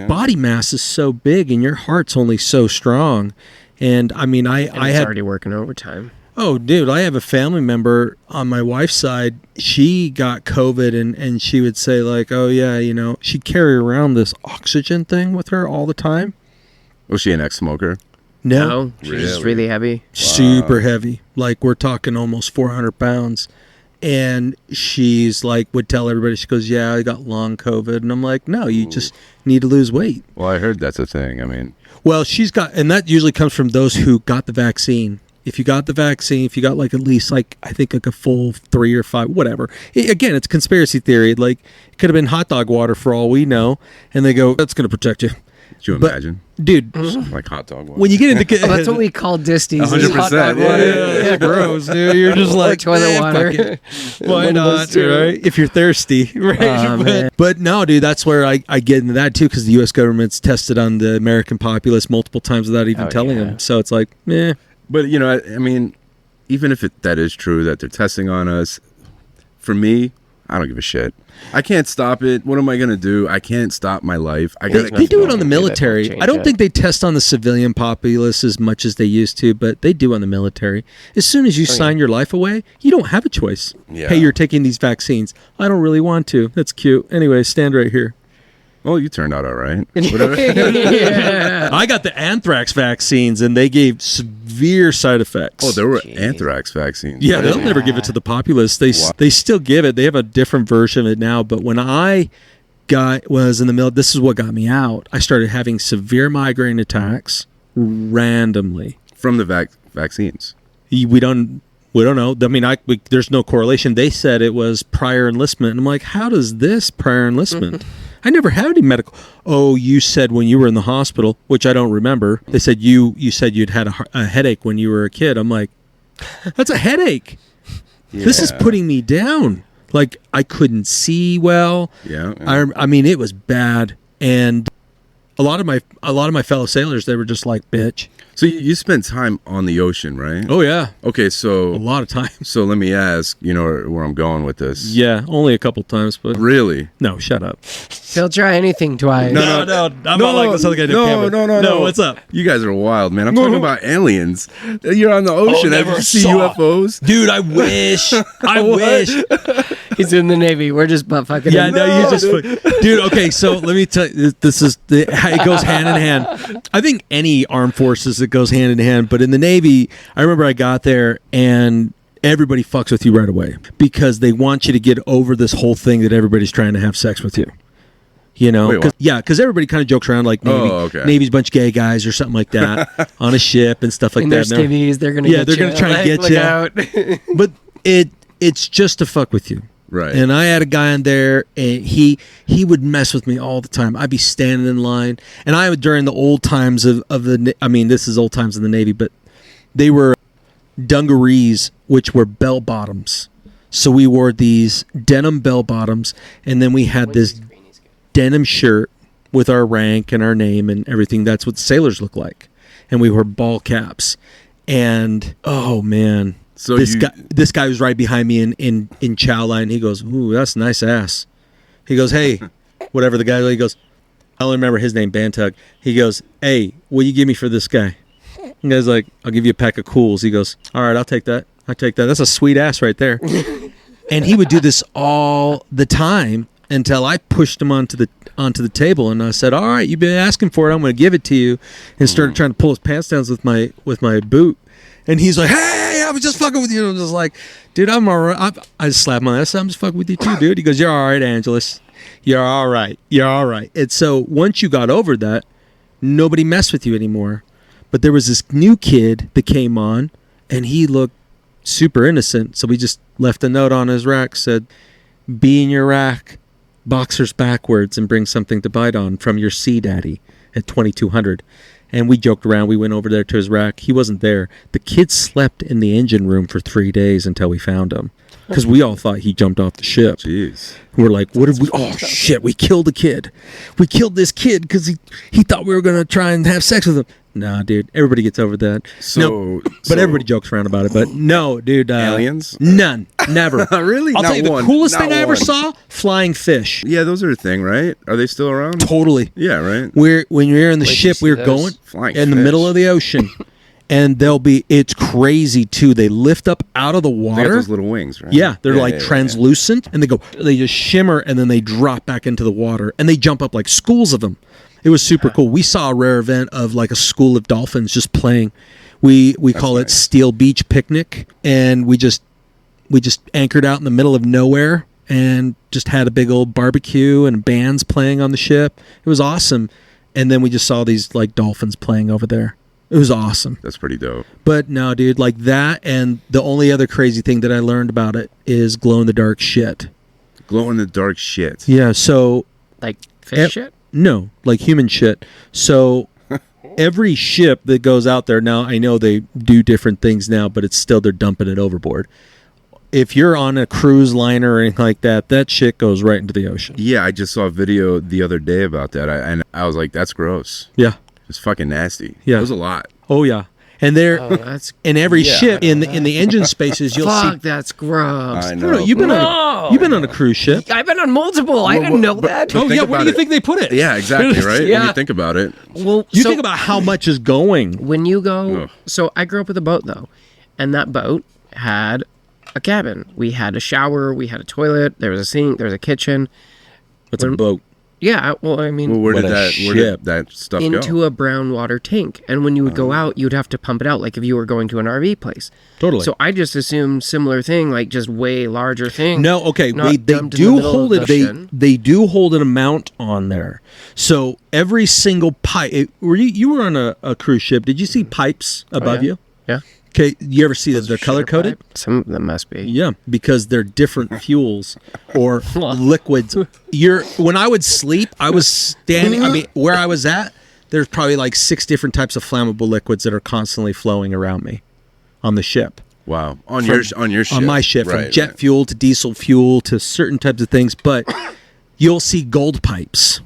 body mass is so big and your heart's only so strong. And I mean, I it's had already working overtime. Oh, dude, I have a family member on my wife's side. She got COVID, and she would say, like, oh, yeah, she'd carry around this oxygen thing with her all the time. Was she an ex-smoker? No, she's just really heavy. Super heavy. Like, we're talking almost 400 pounds. And she's like, would tell everybody, she goes, yeah, I got long COVID. And I'm like, no, you just need to lose weight. Well, I heard that's a thing. I mean, Well, she's got, and that usually comes from those who got the vaccine. If you got the vaccine, if you got like at least like, I think like a full 3 or 5, whatever. Again, it's conspiracy theory. Like, it could have been hot dog water for all we know. And they go, that's going to protect you. could you But- imagine? Dude, Like hot dog water. when you get into... Well, that's what we call disties. is 100%, hot dog yeah, water. yeah, gross, dude. You're just Or like toilet "Eh, water. fuck it." Why One of those not? two. Right? If you're thirsty, right? man. But no, dude, that's where I get into that too, because the U.S. government's tested on the American populace multiple times without even telling them. So it's like, eh. But I mean, even if that is true that they're testing on us, for me, I don't give a shit. I can't stop it. What am I gonna do? I can't stop my life. I gotta. They do it on the That military. change I don't it. think they test on the civilian populace as much as they used to, but they do on the military. As soon as you sign your life away, you don't have a choice. Yeah. Hey, you're taking these vaccines. I don't really want to. That's cute. Anyway, stand right here. Well, you turned out all right. Yeah. I got the anthrax vaccines, and they gave severe side effects. Oh, there were anthrax vaccines. Yeah, they'll never give it to the populace. They still give it. They have a different version of it now. But when I was in the middle, this is what got me out. I started having severe migraine attacks randomly. From the vaccines. We don't know. I mean, there's no correlation. They said it was prior enlistment. And I'm like, how does this prior enlistment? I never had any medical. Oh, you said when you were in the hospital, which I don't remember. They said you said you'd had a headache when you were a kid. I'm like, that's a headache. This is putting me down. Like, I couldn't see well. Yeah. I mean, it was bad. And a lot of my fellow sailors, they were just like, bitch. So you spent time on the ocean, right? Oh yeah, Okay, a so lot of times. so let me ask, where I'm going with this. Yeah, only a couple times, but Really? no, shut up. He'll try anything twice. No, I'm not like this other guy named Cameron. No, what's up? You guys are wild, man. I'm talking about aliens. You're on the ocean. Have never you seen saw. UFOs? Dude, I wish. I wish. He's in the Navy. We're just butt fucking Yeah, him. no, you just, dude. Okay, so let me tell you, it goes hand in hand. I think any armed forces it goes hand in hand, but in the Navy, I remember I got there and everybody fucks with you right away because they want you to get over this whole thing that everybody's trying to have sex with you. You know, Wait, what? because everybody kind of jokes around like Navy's a bunch of gay guys or something like that on a ship and stuff like and that. They're skivvies. They're gonna get they're you. gonna try and get look you. Out. But it's just to fuck with you. Right. And I had a guy in there, and he would mess with me all the time. I'd be standing in line, and I would during the old times of the. I mean, this is old times in the Navy, but they were dungarees, which were bell bottoms. So we wore these denim bell bottoms, and then we had this denim shirt with our rank and our name and everything. That's what sailors look like. And we wore ball caps. And oh man, so this guy was right behind me in chow line. He goes, "Ooh, that's a nice ass." He goes, "Hey," whatever the guy. He goes, I don't remember his name, Bantug. He goes, "Hey, what do you give me for this guy?" The guy's like, "I'll give you a pack of Cools." He goes, "All right, I'll take that. That's a sweet ass right there." And he would do this all the time until I pushed him onto the table, and I said, "All right, you've been asking for it. I'm going to give it to you." And started trying to pull his pants down with my boot. And he's like, "Hey, I was just fucking with you." And I'm just like, "Dude, I'm all right." I just slapped my ass. "I'm just fucking with you too, dude." He goes, "You're all right, Angelus. You're all right. You're all right." And so once you got over that, nobody messed with you anymore. But there was this new kid that came on, and he looked super innocent. So we just left a note on his rack, said, "Be in your rack, boxers backwards, and bring something to bite on from your sea daddy at 2200. And we joked around. We went over there to his rack. He wasn't there. The kid slept in the engine room for 3 days until we found him. Because we all thought he jumped off the ship. Jeez. We're like, what did we... Oh, shit, we killed a kid. We killed this kid because he thought we were going to try and have sex with him. Nah, dude. Everybody gets over that. But everybody jokes around about it. But no, dude. Aliens? None. Never. Really? I'll Not tell you, one. the coolest Not thing I ever one. saw, flying fish. Yeah, those are a thing, right? Are they still around? Totally. Yeah, right. When you're in the Wait, ship, you we see were those? going Flying in the fish. middle of the ocean. And it's crazy too. They lift up out of the They got water. those little wings, right? Yeah, they're like yeah. translucent, and they just shimmer, and then they drop back into the water, and they jump up like schools of them. It was super cool. We saw a rare event of like a school of dolphins just playing. We call it nice. Steel Beach Picnic, and we just anchored out in the middle of nowhere and just had a big old barbecue and bands playing on the ship. It was awesome. And then we just saw these like dolphins playing over there. It was awesome. That's pretty dope. But no, dude, like that, and the only other crazy thing that I learned about it is glow-in-the-dark shit. Glow in the dark shit. Yeah, so... Like fish shit? No, like human shit. So every ship that goes out there, now I know they do different things now, but it's still they're dumping it overboard. If you're on a cruise liner or anything like that, that shit goes right into the ocean. Yeah, I just saw a video the other day about that, and I was like, that's gross. Yeah. It's fucking nasty. Yeah. It was a lot. Oh, yeah. And there, Oh, that's in every Yeah, ship, I in the engine spaces, you'll fuck. see... That's gross. I No, know. you've been on a cruise ship. I've been on multiple. I didn't know that. Oh, think yeah, where about do you it. think they put it? Yeah, exactly, right? Yeah. When you think about it. Well, You so think about how much is going. when you go. Ugh. So I grew up with a boat though, and that boat had a cabin. We had a shower. We had a toilet. There was a sink. There was a kitchen. What's a boat? Yeah. Well, I mean, Well, where What did a that ship. stuff into go? a brown water tank, and when you would go out, you'd have to pump it out, like if you were going to an RV place. Totally. So I just assumed similar thing, like just way larger thing. No, okay. not They dumped in the do middle hold of it. the ocean. They do hold an amount on there. So every single pipe. You were on a cruise ship. Did you see pipes above yeah. you? Yeah. Okay. You ever see that they're color coded? Some of them must be. Yeah, because they're different fuels or liquids. When I would sleep, I was standing. I mean, where I was at, there's probably like 6 different types of flammable liquids that are constantly flowing around me on the ship. Wow. On your ship. On my ship, from Right, jet right. fuel to diesel fuel to certain types of things. But you'll see gold pipes.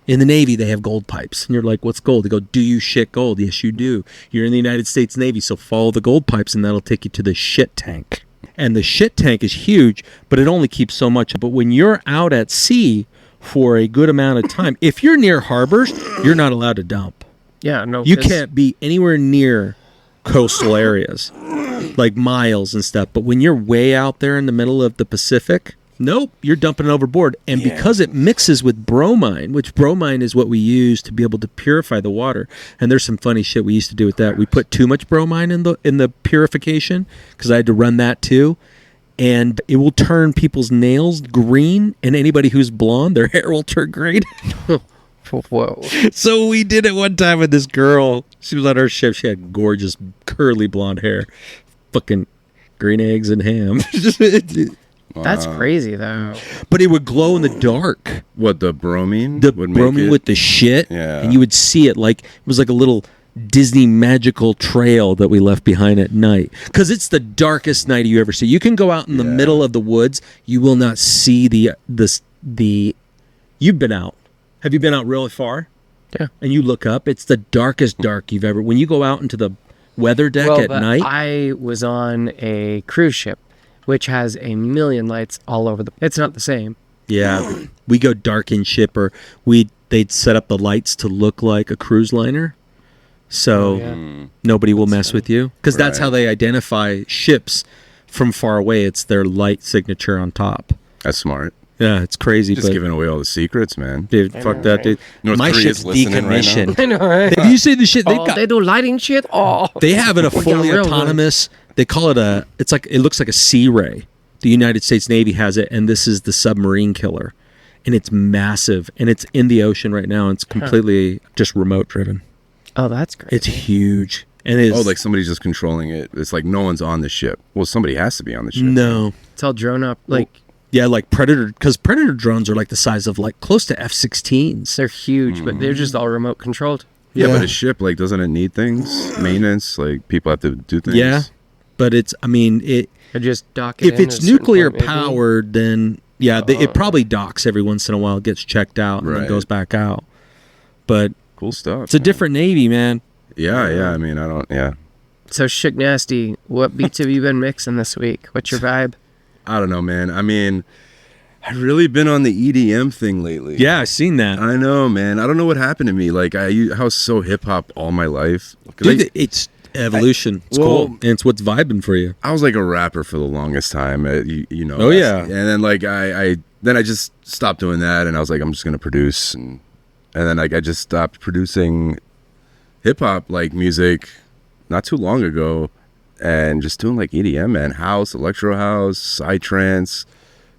In the Navy, they have gold pipes. And you're like, what's gold? They go, do you shit gold? Yes, you do. You're in the United States Navy, so follow the gold pipes, and that'll take you to the shit tank. And the shit tank is huge, but it only keeps so much. But when you're out at sea for a good amount of time, if you're near harbors, you're not allowed to dump. Yeah. No. You 'cause can't be anywhere near coastal areas, like miles and stuff. But when you're way out there in the middle of the Pacific, nope, you're dumping it overboard. And because it mixes with bromine, which bromine is what we use to be able to purify the water. And there's some funny shit we used to do with that. We put too much bromine in the purification because I had to run that too. and it will turn people's nails green, and anybody who's blonde, their hair will turn green. Whoa. So we did it one time with this girl. She was on our shift. She had gorgeous curly blonde hair. Fucking green eggs and ham. That's crazy, though. But it would glow in the dark. What, the bromine? The would make bromine it? with the shit. Yeah. And you would see it like, it was like a little Disney magical trail that we left behind at night. Because it's the darkest night you ever see. You can go out in the middle of the woods. You will not see the. You've been out. Have you been out really far? Yeah. And you look up, it's the darkest dark you've ever. When you go out into the weather deck at but night. I was on a cruise ship, which has a million lights all over the. It's not the same. Yeah, we go dark in ship, or they'd set up the lights to look like a cruise liner, so nobody will mess with you, because that's how they identify ships from far away. It's their light signature on top. That's smart. Yeah, it's crazy. Just giving away all the secrets, man. Dude, fuck that, dude. North My Korea's ship's listening right now. decommissioned. I know, right? Have you seen the shit They do lighting shit. Oh, They have it a got fully real good. autonomous. They call it it looks like a Sea Ray. The United States Navy has it, and this is the submarine killer, and it's massive, and it's in the ocean right now. And it's completely just remote driven. Oh, that's great. It's huge, and it's Like somebody's just controlling it. It's like no one's on the ship. Well, somebody has to be on the ship. no, It's all drone up. Like yeah, like Predator, because Predator drones are like the size of like close to F-16s. they're huge, but they're just all remote controlled. Yeah, Yeah. but a ship, like, doesn't it need things? Maintenance? Like, people have to do things? Yeah, but it's. I mean, it. They just dock it If in it's at a certain nuclear point, maybe. powered, then yeah, it probably docks every once in a while, gets checked out, and then Right. goes back out. But Cool stuff. it's a man. different Navy, man. Yeah. I mean, I don't. Yeah. So Shook Nasty, what beats have you been mixing this week? What's your vibe? I don't know, man. I mean, I've really been on the EDM thing lately. Yeah, I've seen that. I know, man. I don't know what happened to me. Like, I was so hip hop all my life. 'Cause Dude, it's evolution. It's well- cool, and it's what's vibing for you. I was like a rapper for the longest time. You know. Oh, yeah. And then like I just stopped doing that, and I was like, I'm just gonna produce, and then like I just stopped producing hip hop like music not too long ago, and just doing like EDM, man, house, electro house, psytrance.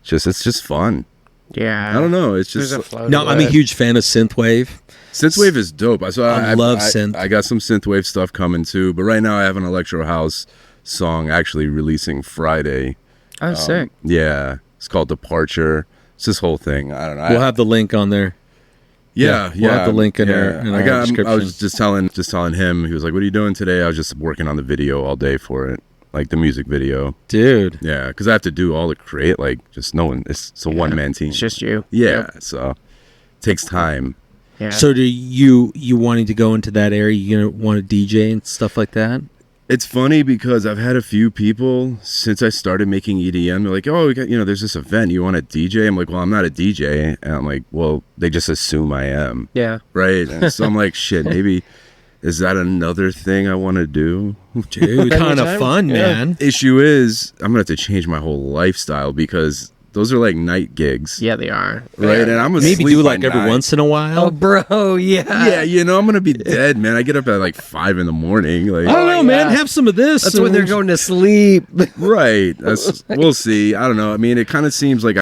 It's just fun. Yeah. I don't know. It's There's just a flow. No, to I'm a it. huge fan of synthwave. synthwave is dope. So I love synth. I got some synthwave stuff coming too, but right now I have an electro house song actually releasing Friday. Oh, sick. Yeah, it's called Departure. It's this whole thing. I don't know. We'll have the link on there. Yeah, we'll have the link in our- in our I description. was just telling him. He was like, "What are you doing today?" I was just working on the video all day for it, like the music video. Dude. Yeah, because I have to do all the create. Like, just no one. It's a one man team. It's just you. Yeah, so it takes time. Yeah. So do you wanting to go into that area, you want to DJ and stuff like that? It's funny because I've had a few people since I started making EDM. They're like, "Oh, there's this event. You want to DJ?" I'm like, "Well, I'm not a DJ." And I'm like, "Well, they just assume I am." yeah. Right. And so I'm like, shit, maybe is that another thing I want to do? Dude, kind of Anytime. fun, Yeah. man. Issue is, I'm going to have to change my whole lifestyle because those are like night gigs. Yeah, they are. Right. And I'm Maybe asleep do by like every 9. once in a while. Oh, bro, yeah. Yeah, I'm going to be dead, man. I get up at like 5 in the morning. Like, I don't know, man. yeah. Have some of this. That's when they're going to sleep. right. We'll see. I don't know. I mean, it kind of seems like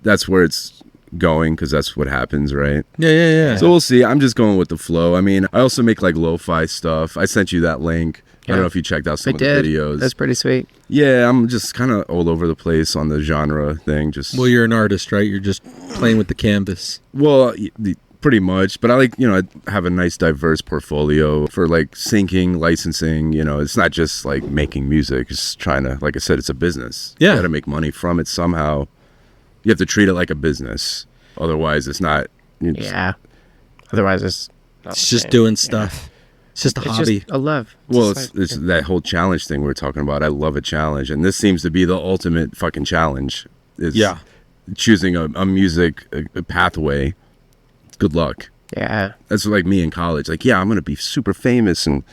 that's where it's going because that's what happens, right? Yeah. So we'll see. I'm just going with the flow. I mean, I also make like lo-fi stuff. I sent you that link. I Yeah. don't know if you checked out some I of the did. videos. That's pretty sweet. Yeah, I'm just kind of all over the place on the genre thing. Just Well, you're an artist, right? You're just playing with the canvas. pretty much. But I like, I have a nice diverse portfolio for like syncing, licensing. It's not just like making music. It's trying to, like I said, it's a business. Yeah. You got to make money from it somehow. You have to treat it like a business. Otherwise, it's not. Yeah. Otherwise, it's not It's the just same. doing stuff. It's just a It's hobby. just a love. Well, just it's that whole challenge thing we're talking about. I love a challenge, and this seems to be the ultimate fucking challenge. Is Yeah. choosing a music a pathway. Good luck. yeah. That's like me in college. Like, yeah, I'm gonna be super famous and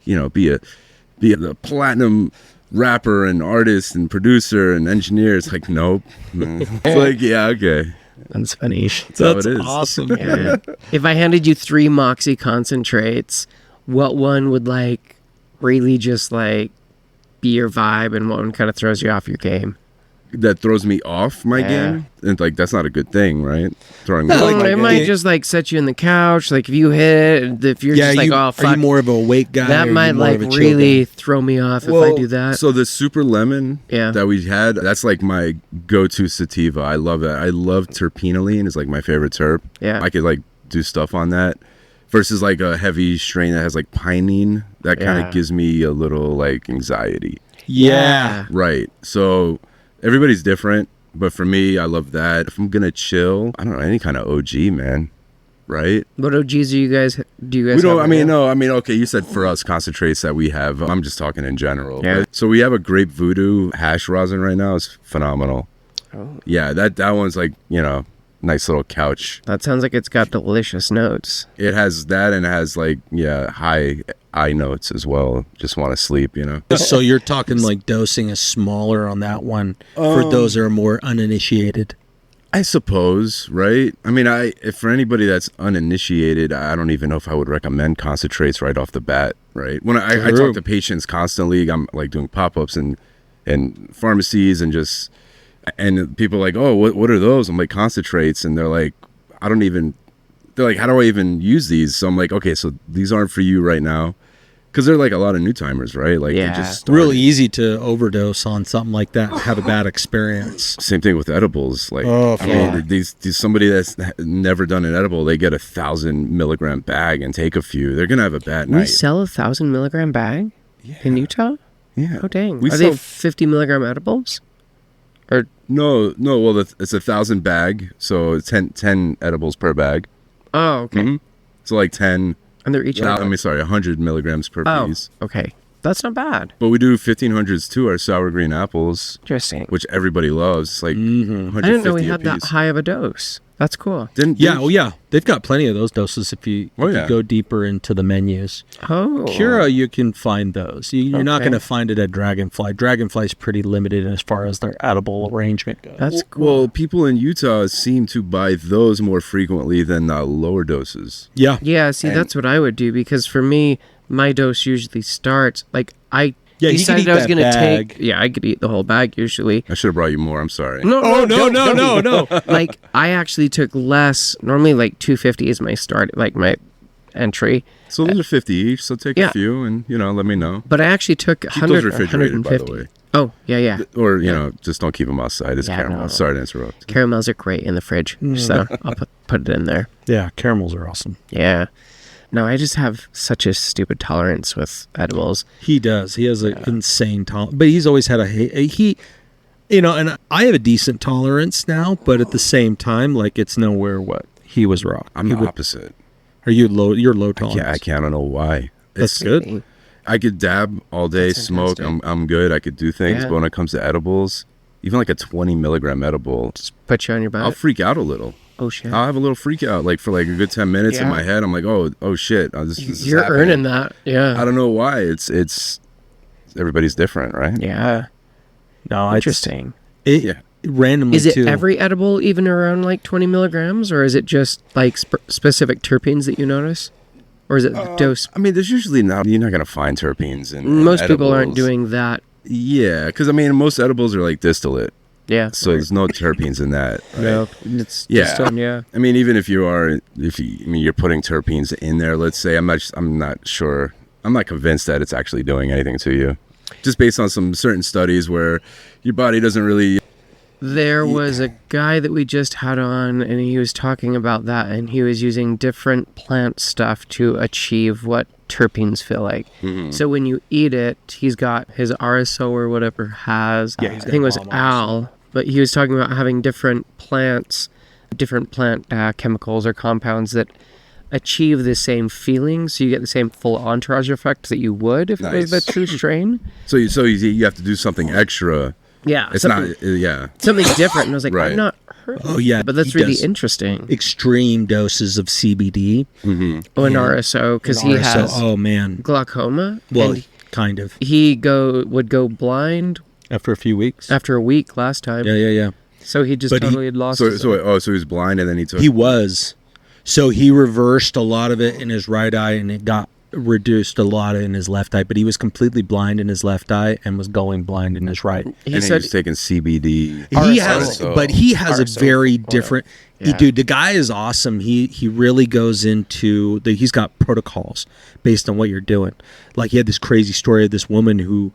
be a platinum rapper and artist and producer and engineer. It's like, nope. It's like, yeah, okay. That's funny. That's how it is. awesome. Yeah. If I handed you 3 Moxie concentrates, what one would like really just like be your vibe and what one kind of throws you off your game? that throws me off my game, and like that's not a good thing, right? Throwing me off my It game. might just like set you in the couch. Like if you hit, if you're just like, oh Are fuck, you more of a awake guy? that or might you more like of a chill really guy? throw me off if I do that. So the super lemon that we had, that's like my go-to sativa. I love that. I love terpenoline. It's like my favorite terp. Yeah. I could like do stuff on that. Versus like a heavy strain that has like pinene, that kind of gives me a little like anxiety. Yeah. Right. So everybody's different, but for me, I love that. If I'm gonna chill, I don't know, any kind of OG, man. Right? What OGs do you guys We don't. have I mean, right now? no. I mean, okay. You said for us concentrates that we have. I'm just talking in general. Yeah. But- so we have a grape voodoo hash rosin right now. It's phenomenal. Oh. Yeah, that one's like, nice little couch. That sounds like it's got delicious notes. It has that, and it has like high eye notes as well. Just want to sleep. So you're talking like dosing is smaller on that one for those that are more uninitiated. I suppose, right? I mean, if for anybody that's uninitiated, I don't even know if I would recommend concentrates right off the bat, right? When I talk to patients constantly, I'm like doing pop-ups and pharmacies and people are like, oh, what are those? I'm like, concentrates, and they're like, how do I even use these? So I'm like, okay, so these aren't for you right now. Because they're like a lot of new timers, right? Like they just started. Really easy to overdose on something like that and have a bad experience. Same thing with edibles. Like, I mean, these somebody that's never done an edible, they get 1,000 milligram bag and take a few. They're gonna have a bad night. We sell 1,000 milligram bag in Utah? Yeah. Oh dang! We Are sell they 50 milligram edibles? Or no. Well, it's 1,000 bag, so it's 10 edibles per bag. oh okay, Mhm. So like 10. and they're each. 100 milligrams per piece. Okay, that's not bad. But we do 1,500s too. Our sour green apples, Interesting. which everybody loves. It's like 150 I didn't know we had a that piece. high of a dose. That's cool. Yeah, they've got plenty of those doses if you yeah. go deeper into the menus. Oh, Cura, you can find those. You're not Okay. going to find it at Dragonfly. Dragonfly's pretty limited as far as their edible arrangement goes. that's cool. Well, people in Utah seem to buy those more frequently than lower doses. Yeah. Yeah, see, that's what I would do because for me, my dose usually starts like I Yeah, you could decided eat I was that going to bag. take. Yeah, I could eat the whole bag usually. I should have brought you more. I'm sorry. No, no. Like I actually took less. Normally, like 250 is my start, like my entry. So those are 50 each. So take Yeah. a few and let me know. But I actually took Keep 100 those or refrigerated, by 150. the way. Oh yeah. Or just don't keep them outside. It's Yeah, caramel. no. Sorry to interrupt. Caramels are great in the fridge, so I'll put it in there. Yeah, caramels are awesome. Yeah. No, I just have such a stupid tolerance with edibles. He does. He has an insane tolerance. But he's always had and I have a decent tolerance now, but at the same time, like it's nowhere what he was raw. I'm the opposite. Are you low? You're low Yeah, tolerance. I can't. I don't know why. That's good. I could dab all day, That's smoke. fantastic. I'm good. I could do things. Yeah. But when it comes to edibles, even like a 20 milligram edible, Put you on your I'll butt. freak out a little. Oh shit. I'll have a little freak out, like for like a good 10 minutes in Yeah. my head. I'm like, oh shit, this is You're happening. earning that. Yeah. I don't know why. It's everybody's different, right? Yeah. No, Interesting. It randomly Is it too. every edible even around like 20 milligrams, or is it just like specific terpenes that you notice, or is it the dose? I mean, there's usually you're not gonna find terpenes in Most people aren't edibles. doing that. Yeah, because I mean, most edibles are like distillate, Yeah. so there's no terpenes in that. Right? No, it's Yeah. just on, yeah. I mean, even if you're putting terpenes in there, let's say, I'm not sure. I'm not convinced that it's actually doing anything to you, just based on some certain studies where your body doesn't really. There was a guy that we just had on, and he was talking about that, and he was using different plant stuff to achieve what terpenes feel like. So when you eat it, he's got his RSO or whatever has. Yeah, I he's think it was got Al, but he was talking about having different plants, different plant chemicals or compounds that achieve the same feeling, so you get the same full entourage effect that you would if it was the Nice. true strain. So you have to do something extra. Yeah, It's something, not. Yeah. something different. And I was like, Right. I've not heard. Oh yeah, But that's he really does interesting. extreme doses of CBD. Oh, an RSO, because he RSO. has Oh man. glaucoma. Well, and kind of. he would go blind After a few weeks. after a week last time. Yeah. So he just But he- totally had lost. So his- so he was blind and then he took. He was. So he reversed a lot of it in his right eye, and it got reduced a lot in his left eye, but he was completely blind in his left eye and was going blind in his right. He and he said was taking CBD. He has, RSO. but he has a RSO very oil. different. Yeah. Dude, the guy is awesome. He really goes into he's got protocols based on what you're doing. Like he had this crazy story of this woman who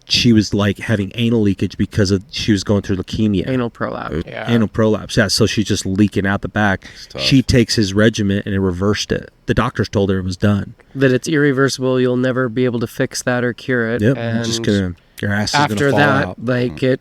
she was like having anal leakage because she was going through leukemia. anal prolapse. Yeah. Anal prolapse. Yeah, so she's just leaking out the back. tough. She takes his regimen and it reversed it. The doctors told her it was done. That it's irreversible. You'll never be able to fix that or cure it. Yep. And Just gonna your ass is gonna after fall that, out. like it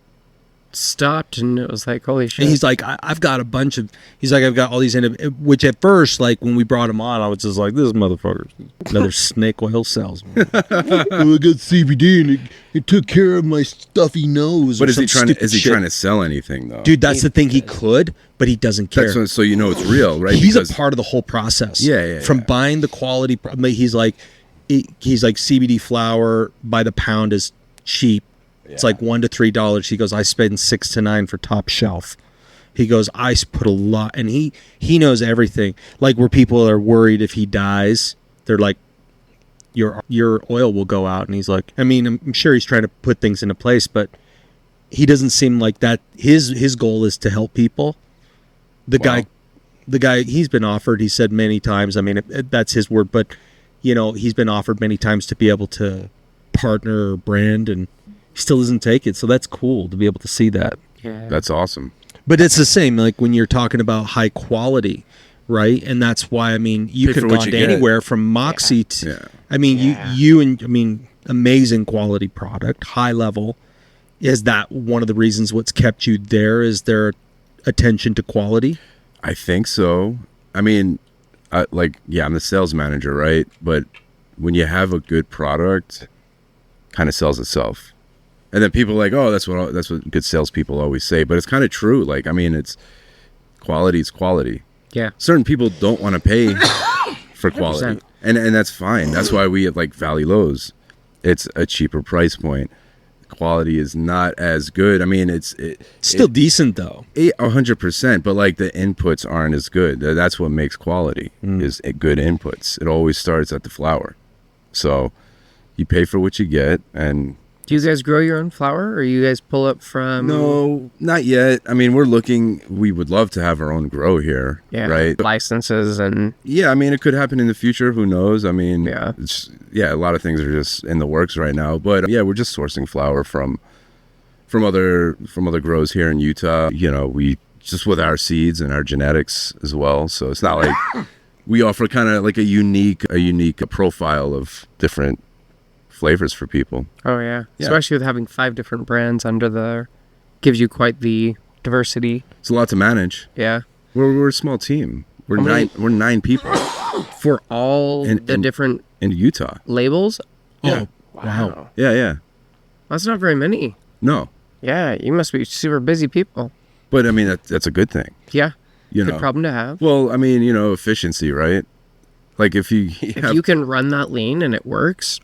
stopped, and it was like, holy shit. And he's like, I've got a bunch of. He's like, I've got all these. Which at first, like when we brought him on, I was just like, this motherfucker, another snake oil salesman. Oh, I got CBD and it took care of my stuffy nose. But or is he some trying to stupid is he shit. trying to sell anything though? Dude, that's the thing. He could, but he doesn't care. That's what, so you know it's real, right? He's Because- a part of the whole process. Yeah, From yeah. buying the quality. He's like CBD flower by the pound is cheap. It's like $1 to $3. He goes, I spend $6 to $9 for top shelf. He goes, I put a lot, and he knows everything. Like where people are worried if he dies, they're like, your oil will go out, and he's like, I mean, I'm sure he's trying to put things into place, but he doesn't seem like that. His goal is to help people. The guy, he's been offered. He said many times. I mean, that's his word, but he's been offered many times to be able to partner or brand, and he still doesn't take it. So that's cool to be able to see that. yeah. That's awesome. But it's the same, like when you're talking about high quality, right? And that's why, I mean, you Pay could for have what gone you to get. anywhere from Moxie to, Yeah. I mean, Yeah. amazing quality product, high level. Is that one of the reasons what's kept you there? Is there attention to quality? I think so. I mean, I'm the sales manager, right? But when you have a good product, kind of sells itself. And then people are like, oh, that's what good salespeople always say. But it's kind of true. Like, I mean, it's quality is quality. Yeah. Certain people don't want to pay for quality, 100%. and that's fine. That's why we like Valley Lowe's. It's a cheaper price point. Quality is not as good. I mean, it's Still decent though. 100%, but like the inputs aren't as good. That's what makes quality is good inputs. It always starts at the flower. So you pay for what you get, and Do you guys grow your own flower, or you guys pull up from? no, not yet. I mean, we would love to have our own grow here, Yeah. right? Licenses and Yeah, I mean, it could happen in the future. Who knows? I mean, Yeah. a lot of things are just in the works right now. But yeah, we're just sourcing flower from other grows here in Utah. We just with our seeds and our genetics as well. So it's not like we offer kind of like a unique profile of different flavors for people. oh yeah. Yeah. Especially with having 5 different brands under there, gives you quite the diversity. It's a lot to manage. Yeah. We're a small team. We're How many- we're 9 people For all And- the and- different in Utah. labels. Oh, Wow. wow. Yeah. That's not very many. No, Yeah, you must be super busy people. but I mean that's a good thing. Yeah. You Good know. problem to have. Well, I mean, efficiency, right? Like if you If you can run that lean and it works,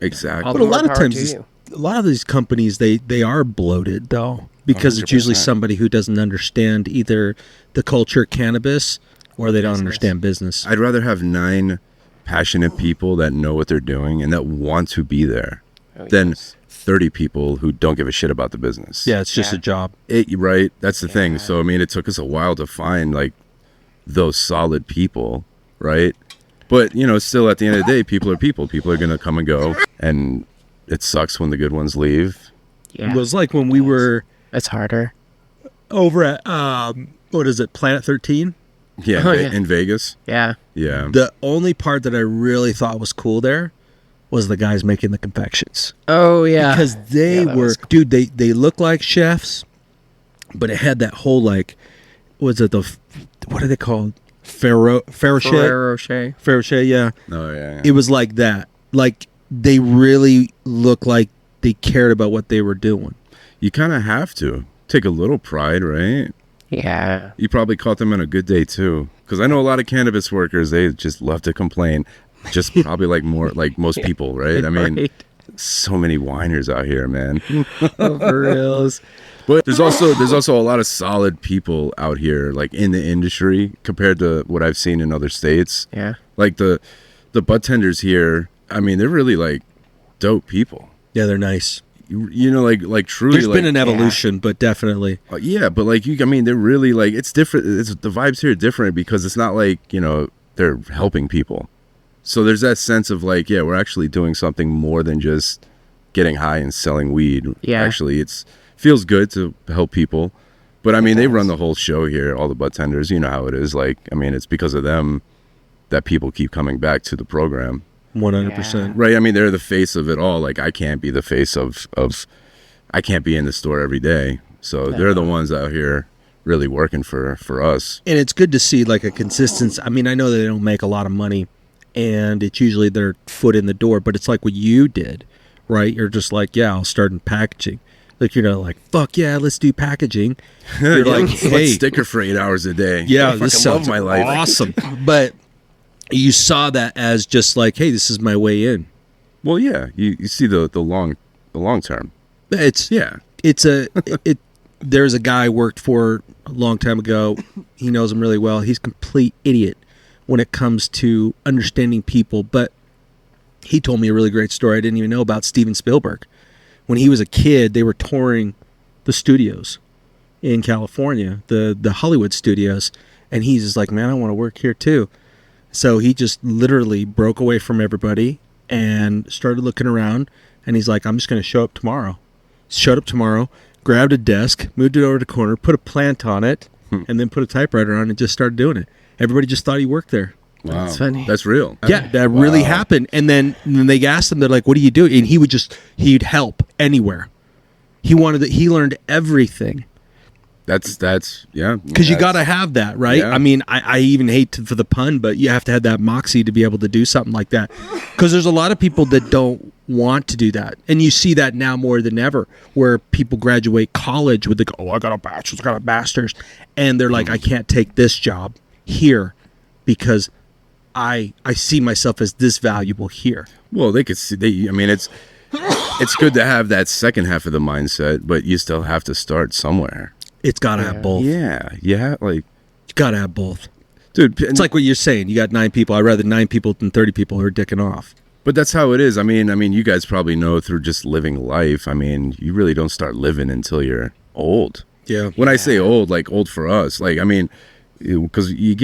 exactly. all But the a lot more of power times, to you. a lot of these companies, they are bloated though, because it's usually 100%. somebody who doesn't understand either the culture of cannabis or they don't understand business. I'd rather have 9 passionate people that know what they're doing and that want to be there than 30 people who don't give a shit about the business. Yeah, it's just Yeah. a job. Right. That's the thing. So, I mean, it took us a while to find like those solid people, right? But, still at the end of the day, people are people. People are going to come and go. And it sucks when the good ones leave. Yeah. It was like when we were It's harder. over at what is it, Planet 13? Yeah. Oh, yeah. In Vegas. Yeah. Yeah. The only part that I really thought was cool there was the guys making the confections. Oh yeah. Because they Yeah, that were, was dude, they look like chefs, but it had that whole like, what are they called? Ferrero Rocher. Rocher, yeah. Oh, yeah. It was like that. Like they really looked like they cared about what they were doing. You kind of have to take a little pride, right? Yeah. You probably caught them on a good day too, because I know a lot of cannabis workers. They just love to complain, just probably like more like most people, right? I mean, Right. so many whiners out here, man. Oh, for reals. But there's also a lot of solid people out here, like in the industry, compared to what I've seen in other states. Yeah. Like the the bud tenders here, I mean, they're really like dope people. Yeah, they're nice. You know, like truly. There's been an evolution, but definitely. Yeah, but like I mean, they're really like, it's different. The vibes here are different because it's not like, you know, they're helping people. So there's that sense of like, yeah, we're actually doing something more than just getting high and selling weed. Yeah. Actually, feels good to help people. But I mean, they run the whole show here, all the bud tenders. You know how it is. Like, I mean, it's because of them that people keep coming back to the program. 100%. Right. I mean, they're the face of it all. Like, I can't be the face of I can't be in the store every day. So they're the ones out here really working for us. And it's good to see like a consistency. I mean, I know that they don't make a lot of money and it's usually their foot in the door, but it's like what you did, right? You're just like, yeah, I'll start in packaging. Like, you're not like, fuck yeah, let's do packaging. You're like, hey, let's sticker for 8 hours a day. Yeah, I this fucking love sounds my life. awesome. But you saw that as just like, hey, this is my way in. Well, yeah, you see the long term. It's there's a guy I worked for a long time ago. He knows him really well. He's a complete idiot when it comes to understanding people. But he told me a really great story I didn't even know about Steven Spielberg. When he was a kid, they were touring the studios in California, the Hollywood studios. And he's just like, man, I want to work here too. So he just literally broke away from everybody and started looking around. And he's like, I'm just going to show up tomorrow. Showed up tomorrow, grabbed a desk, moved it over to the corner, put a plant on it, and then put a typewriter on it and just started doing it. Everybody just thought he worked there. Wow. That's funny. That's real. Yeah, that really happened. And then they asked him, they're like, what do you do? And he'd help anywhere. He learned everything. That's yeah. Because you got to have that, right? Yeah. I mean, I even hate for the pun, but you have to have that moxie to be able to do something like that. Because there's a lot of people that don't want to do that. And you see that now more than ever, where people graduate college with I got a bachelor's, I got a master's. And they're like, I can't take this job here because I see myself as this valuable here. Well, they could see. I mean, it's good to have that second half of the mindset, but you still have to start somewhere. It's got to have both. Yeah, like You got to have both. dude. It's like what you're saying. You got 9 people. I'd rather 9 people than 30 people who are dicking off. But that's how it is. I mean, you guys probably know through just living life. I mean, you really don't start living until you're old. Yeah. When I say old, like old for us, like I mean, because you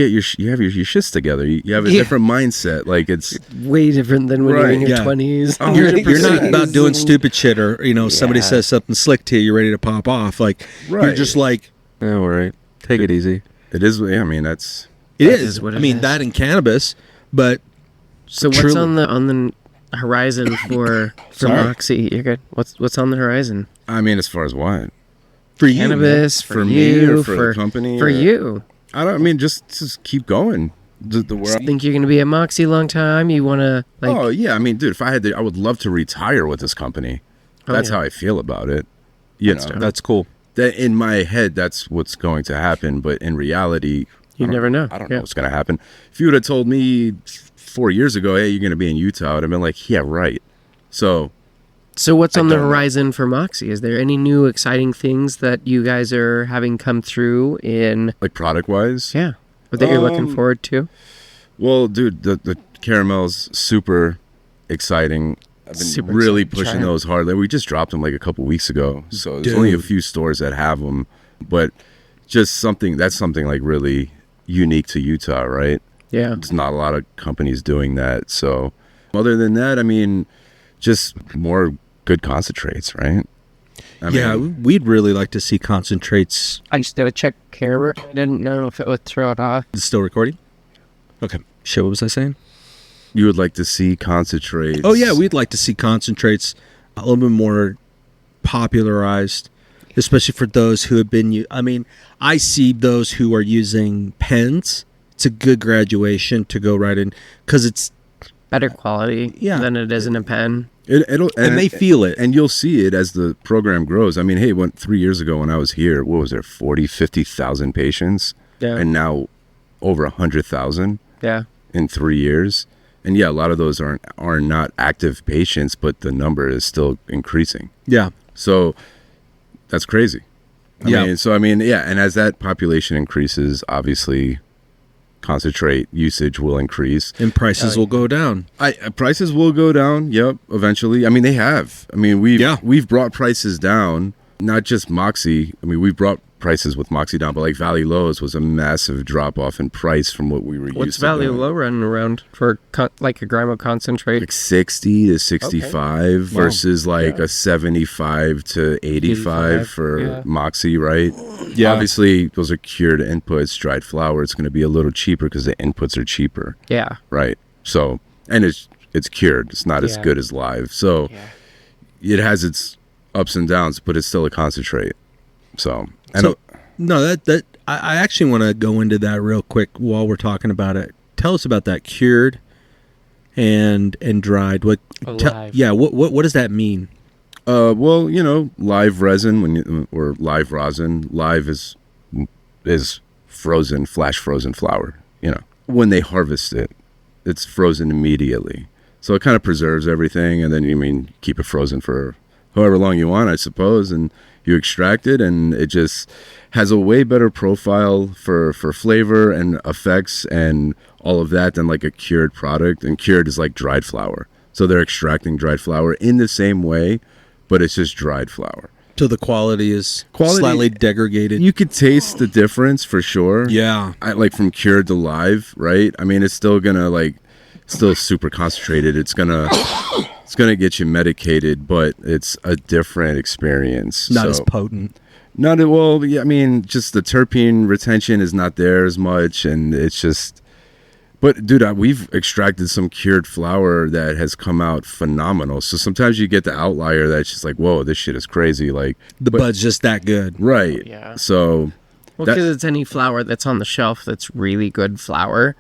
have your shits together. You have a different mindset. Like it's way different than when you're in your yeah. 20s. Oh, You're not 100%. about doing stupid shit or, somebody says something slick to you, you're ready to pop off. Like, you're Right. just like, Yeah, all right. Take it easy. It is. I mean, that's it That is. is what I it mean, is. that and cannabis, but So what's Truly. on the horizon for Sorry. Moxie? You're good. What's on the horizon? I mean, as far as what for you, Cannabis For for me you, or for the company for or- you. I don't. I mean, just keep going. Think you're gonna be at Moxie a long time? You wanna like? Oh yeah, I mean, dude, if I had to, I would love to retire with this company. Oh, That's yeah. how I feel about it. You That's know, dope. that's cool. that in my head, that's what's going to happen. But in reality, You never know. I don't Yeah. know what's going to happen. If you would have told me 4 years ago, hey, you're going to be in Utah, I'd have been like, yeah, right. So So what's on the don't know. horizon for Moxie? Is there any new exciting things that you guys are having come through in? like product wise, Yeah, or that you're looking forward to? well, dude, the caramel's super exciting. I've been Super really excited to try pushing 'em. those hard. Like, we just dropped them like a couple weeks ago, so there's only a Dude. few stores that have them. But just something like really unique to Utah, right? Yeah. There's not a lot of companies doing that. So other than that, I mean, just more good concentrates, right? I mean, We'd really like to see concentrates. I just did a check camera. I didn't know if it would throw it off. Is it still recording? Okay. Shit, what was I saying? you would like to see concentrates. Oh yeah, we'd like to see concentrates a little bit more popularized, especially for those who have been. I mean, I see those who are using pens. It's a good graduation to go right in because it's Better quality than it is in a pen. and they feel it. And you'll see it as the program grows. I mean, hey, 3 years ago when I was here, what was there, 40, 50,000 patients? Yeah. And now over 100,000 Yeah. in 3 years. And yeah, a lot of those are not active patients, but the number is still increasing. Yeah, So that's crazy. I Yeah. mean, and as that population increases, obviously concentrate usage will increase And prices will go down. Prices will go down. Yep, eventually. I mean, they have. I mean, we've brought prices down. Not just Moxie. I mean, we've brought prices with Moxie down, but like Valley Lows was a massive drop off in price from what we were used to. What's Valley Low running around for like a gram of concentrate? Like 60 to 65 versus like a 75 to 85 for Moxie, right? Yeah. Obviously, those are cured inputs. Dried flower, it's going to be a little cheaper because the inputs are cheaper. Yeah. Right. So, and it's cured. It's not as good as live. So, it has its ups and downs, but it's still a concentrate. So that I actually want to go into that real quick while we're talking about it. Tell us about that cured and dried. What does that mean? Well, live resin or live rosin. Live is frozen, flash frozen flower. When they harvest it, it's frozen immediately. So it kind of preserves everything, and then keep it frozen for however long you want, I suppose, and you extract it, and it just has a way better profile for flavor and effects and all of that than like a cured product. And cured is like dried flower. So they're extracting dried flower in the same way, but it's just dried flower. So the quality is slightly degraded. You could taste the difference for sure. Yeah. Like from cured to live, right? I mean, it's still gonna still super concentrated. It's gonna get you medicated, but it's a different experience. Not as potent. I mean, just the terpene retention is not there as much, and it's just. But dude, we've extracted some cured flower that has come out phenomenal. So sometimes you get the outlier that's just like, whoa, this shit is crazy. Like the bud's just that good, right? Yeah. So. Well, because it's any flower that's on the shelf that's really good flower.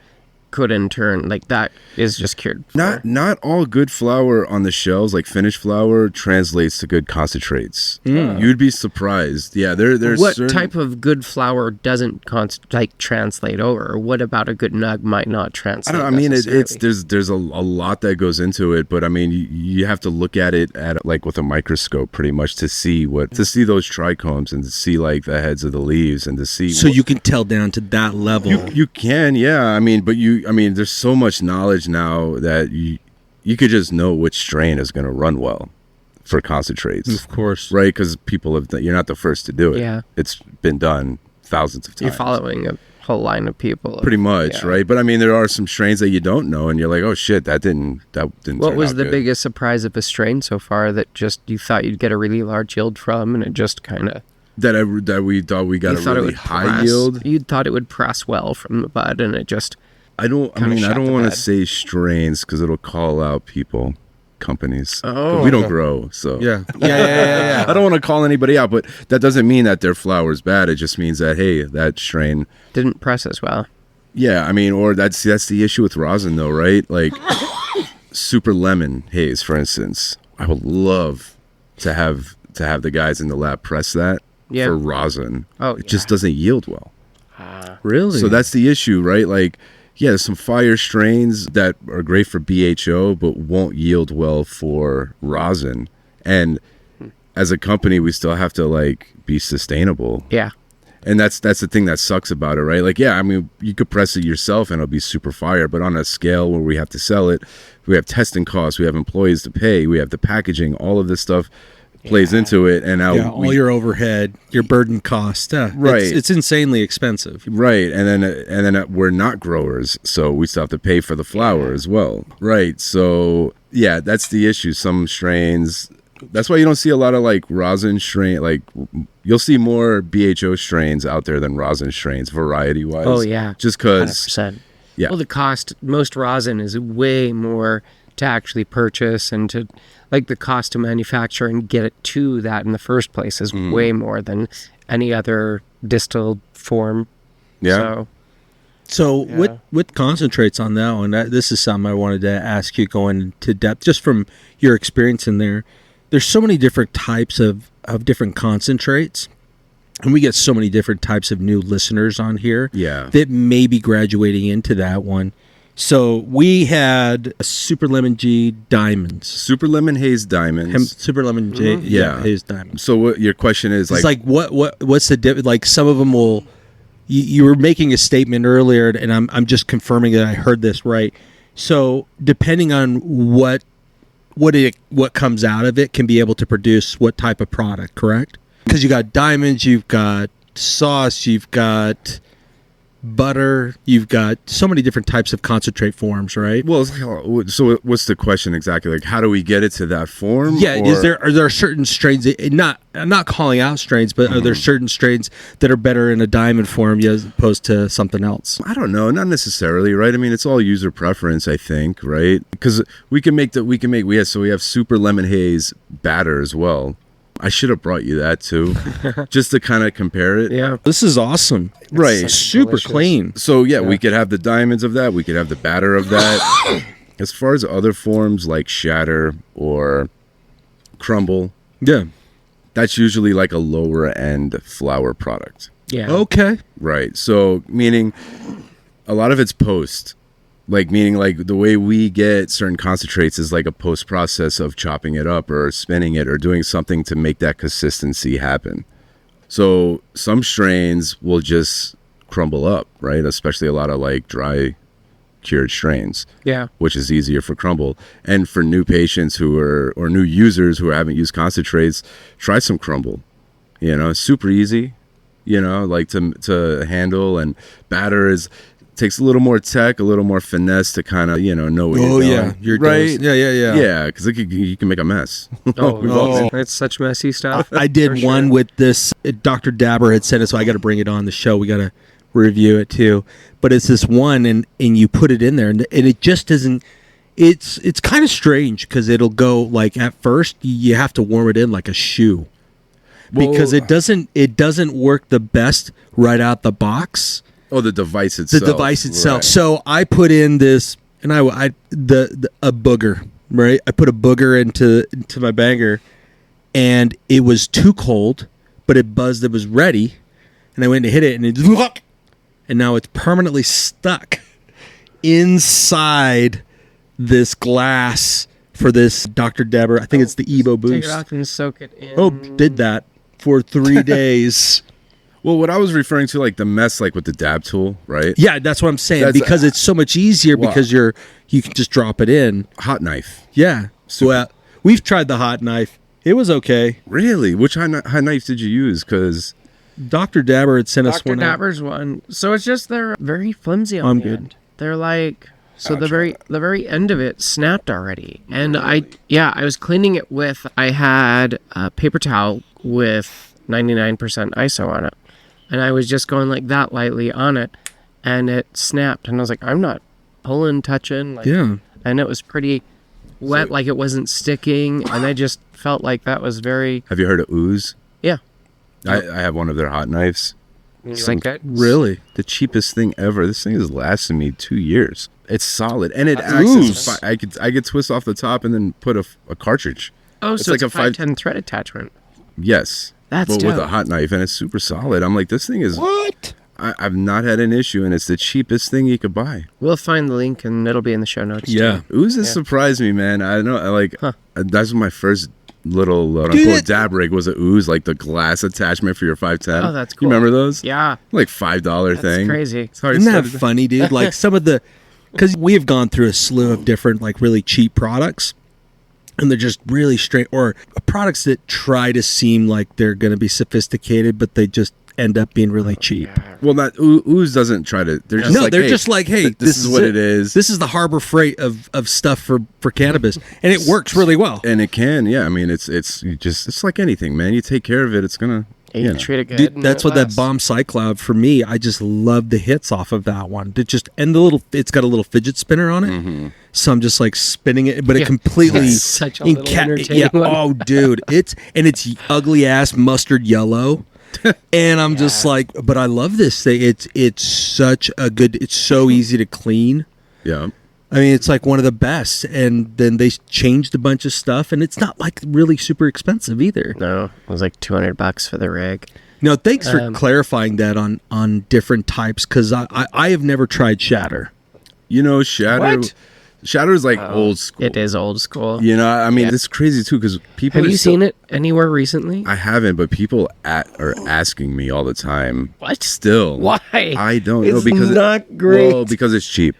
Could in turn, like that is just cured flower. Not all good flour on the shelves, like finished flour, translates to good concentrates. You'd be surprised. Yeah, there's what type of good flour doesn't translate over? What about a good nug might not translate? There's a lot that goes into it, but I mean you have to look at it with a microscope pretty much to see those trichomes and to see like the heads of the leaves and to see. So you can tell down to that level. You can, yeah. I mean, but there's so much knowledge now that you could just know which strain is going to run well for concentrates. Of course. Right? Because you're not the first to do it. Yeah. It's been done thousands of times. You're following a whole line of people. Pretty much, right? But I mean, there are some strains that you don't know, and you're like, oh shit, that didn't What was the good. biggest surprise of a strain so far that just you thought you'd get a really large yield from, and it just kind of... That we thought we got a really high yield? You thought it would press well from the bud, and it just... I don't want to say strains because it'll call out people, companies. Oh, we don't grow, so yeah. I don't want to call anybody out, but that doesn't mean that their flower is bad. It just means that hey, that strain didn't press as well. Yeah, I mean, or that's the issue with rosin, though, right? Like super lemon haze, for instance. I would love to have the guys in the lab press that for rosin. Oh, it just doesn't yield well. Really? So that's the issue, right? Like. Yeah, there's some fire strains that are great for BHO, but won't yield well for rosin. And as a company, we still have to be sustainable. Yeah. And that's the thing that sucks about it, right? Like, yeah, I mean, you could press it yourself and it'll be super fire, but on a scale where we have to sell it, we have testing costs, we have employees to pay, we have the packaging, all of this stuff plays into it, and now all your overhead, your burden cost, right? It's insanely expensive, right? And then we're not growers, so we still have to pay for the flower as well, right? So yeah, that's the issue. Some strains, that's why you don't see a lot of rosin strain. Like you'll see more BHO strains out there than rosin strains, variety wise. Oh yeah, just because. 100%. Yeah. Well, the cost, most rosin is way more to actually purchase and to the cost to manufacture and get it to that in the first place is way more than any other distilled form. Yeah. So with concentrates on that one, this is something I wanted to ask you going into depth, just from your experience in there. There's so many different types of different concentrates. And we get so many different types of new listeners on here that may be graduating into that one. So we had a Super Lemon G Diamonds. Super Lemon Haze Diamonds. Super Lemon G Haze Diamonds. So what your question is it's what's the difference? Like some of them will, you were making a statement earlier, and I'm just confirming that I heard this right. So depending on what comes out of it can be able to produce what type of product, correct? Because you got diamonds, you've got sauce, you've got butter, you've got so many different types of concentrate forms, right? Well, so what's the question exactly? Like, how do we get it to that form? Yeah, are there certain strains? I'm not calling out strains, but are there certain strains that are better in a diamond form as opposed to something else? I don't know, not necessarily, right? I mean, it's all user preference, I think, right? Because we have super lemon haze batter as well. I should have brought you that too, just to kind of compare it. Yeah. This is awesome. Right. Super delicious. clean. So yeah, we could have the diamonds of that. We could have the batter of that. As far as other forms like shatter or crumble, Yeah. that's usually like a lower end flower product. Yeah. Okay. Right. So meaning a lot of it's post. Like meaning like the way we get certain concentrates is like a post process of chopping it up or spinning it or doing something to make that consistency happen. So some strains will just crumble up, right? Especially a lot of like dry cured strains, Yeah. which is easier for crumble. And for new patients or new users who haven't used concentrates, try some crumble. You know, it's super easy, you know, like to handle, and batter takes a little more tech, a little more finesse to kind of, know what you're doing. Yeah. Your right? dose. Yeah. Yeah, because you can make a mess. Oh, it's such messy stuff. I did For one sure. with this. Dr. Dabber had sent it, so I got to bring it on the show. We got to review it too. But it's this one, and you put it in there, and it just doesn't. It's kind of strange because it'll go like at first you have to warm it in like a shoe, because it doesn't work the best right out the box. Oh, the device itself. The device itself. Right. So I put in this, and a booger, right? I put a booger into my banger, and it was too cold, but it buzzed. It was ready, and I went to hit it, and now it's permanently stuck inside this glass for this Dr. Dabber. I think it's the Evo Take Boost. it off and soak it in. Oh, did that for 3 days. Well, what I was referring to, like the mess, like with the dab tool, right? Yeah, that's what I'm saying. That's- because it's so much easier Wow. because you can just drop it in. Hot knife. Yeah. Well, we've tried the hot knife. It was okay. Really? Which hot knife did you use? Because Dr. Dabber had sent us Dr. one out. Dabber's one. So it's just they're very flimsy on I'm the good. end. They're like the very end of it snapped already. And I was cleaning it with, I had a paper towel with 99% ISO on it. And I was just going like that lightly on it, and it snapped. And I was like, I'm not pulling, touching. Like, Yeah. And it was pretty wet, like it wasn't sticking. And I just felt like that was very, have you heard of Ooze? yeah. I have one of their hot knives. You like it? Really? The cheapest thing ever. This thing has lasted me 2 years. It's solid, and it That's acts Ooze. as I could twist off the top and then put a cartridge. Oh, It's so like it's a a 510 thread attachment. Yes. That's but with a dope. hot knife, and it's super solid. I'm like, this thing is. What? I've not had an issue, and it's the cheapest thing you could buy. We'll find the link and it'll be in the show notes. Yeah. Ooze has surprised me, man. I don't know. That's my first little Dude, dab rig was a Ooze, like the glass attachment for your 510. Oh, that's You cool. remember those? Yeah. Like $5 That's thing. crazy. It's hard Isn't to that funny, dude? Like some of the, because we have gone through a slew of different, like really cheap products, and they're just really straight, or products that try to seem like they're going to be sophisticated, but they just end up being really cheap. Well, not Ooze doesn't try to. They're just No, like, they're hey, just like, hey, this is what it is. This is the Harbor Freight of stuff for cannabis, and it works really well. And it can, yeah. I mean, it's like anything, man. You take care of it, it's gonna. You can treat it good. Dude, and that's it what that lasts. bomb cycloud for me. I just love the hits off of that one. It's got a little fidget spinner on it, so I'm just like spinning it, but it Yeah. completely That's such a little entertaining one. Oh, dude, it's ugly ass mustard yellow, and I'm just like, but I love this thing. It's such a good. It's so easy to clean. Yeah. I mean, it's like one of the best, and then they changed a bunch of stuff, and it's not like really super expensive either. No, it was like $200 for the rig. No, thanks for clarifying that on different types, because I have never tried shatter. Shatter. What? Shatter is like old school. It is old school. You know, I mean, it's crazy too because people. Have you seen it anywhere recently? I haven't, but people are asking me all the time. What? Still? Why? I don't know It's because not great. Well, because it's cheap.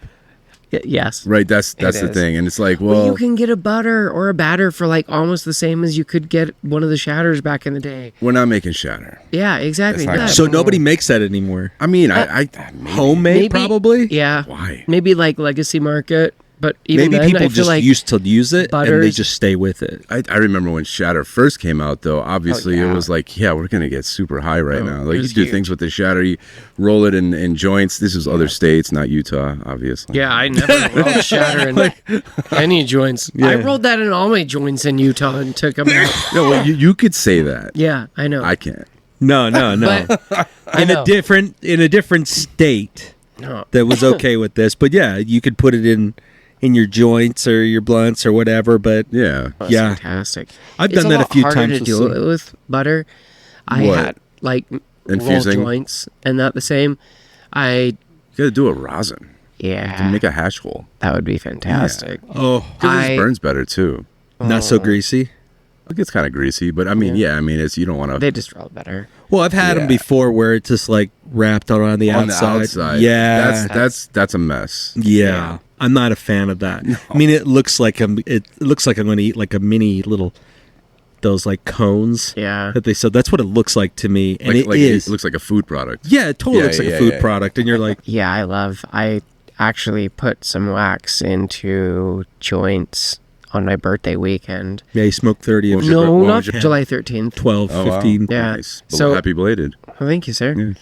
Yes. Right. That's the is. thing, and it's like, Well, you can get a butter or a batter for like almost the same as you could get one of the shatters back in the day. we're not making shatter. Yeah, exactly. That's not that. So nobody makes that anymore. I mean, I maybe. Homemade, Maybe- probably. Yeah. Why? Maybe like Legacy Market, but even Maybe then, people I feel just like used to use it and they butters- just stay with it. I remember when shatter first came out, though. Obviously, yeah. it was like, yeah, we're gonna get super high right now. Like it you was do huge. things with the shatter, you roll it in joints. This is other states, not Utah, obviously. Yeah, I never rolled shatter in any joints. I rolled that in all my joints in Utah and took them out. No, well, you could say that. Yeah, I know. I can't. No. But I in know. a different state No. that was okay with this. But yeah, you could put it in your joints or your blunts or whatever. But Yeah. That's yeah. fantastic. I've It's done that a lot few harder times to with do some- it with butter. I What? had like rolled Infusing? joints and not the same. You gotta do a rosin to Yeah, make a hash hole. that would be fantastic. oh, Because it burns better too. not so greasy. It gets kind of greasy, but I mean, yeah, I mean, it's you don't want to They just roll better. Well, I've had them Yeah. before where it's just like wrapped around the on outside. the outside. Yeah, that's a mess. yeah. I'm not a fan of that. I mean, it looks like I'm going to eat like a mini little those like cones. Yeah. That they sell. That's what it looks like to me, and Like, it it looks like a food product. Yeah, it totally Yeah, looks like yeah, a food yeah. product, and you're like, Yeah, I actually put some wax into joints on my birthday weekend. yeah, you smoke 30 of was your- No, what not was your- July 13th. 12, Oh, wow. 15. Yeah. Nice. So- Happy belated. Oh, thank you, sir. Yeah.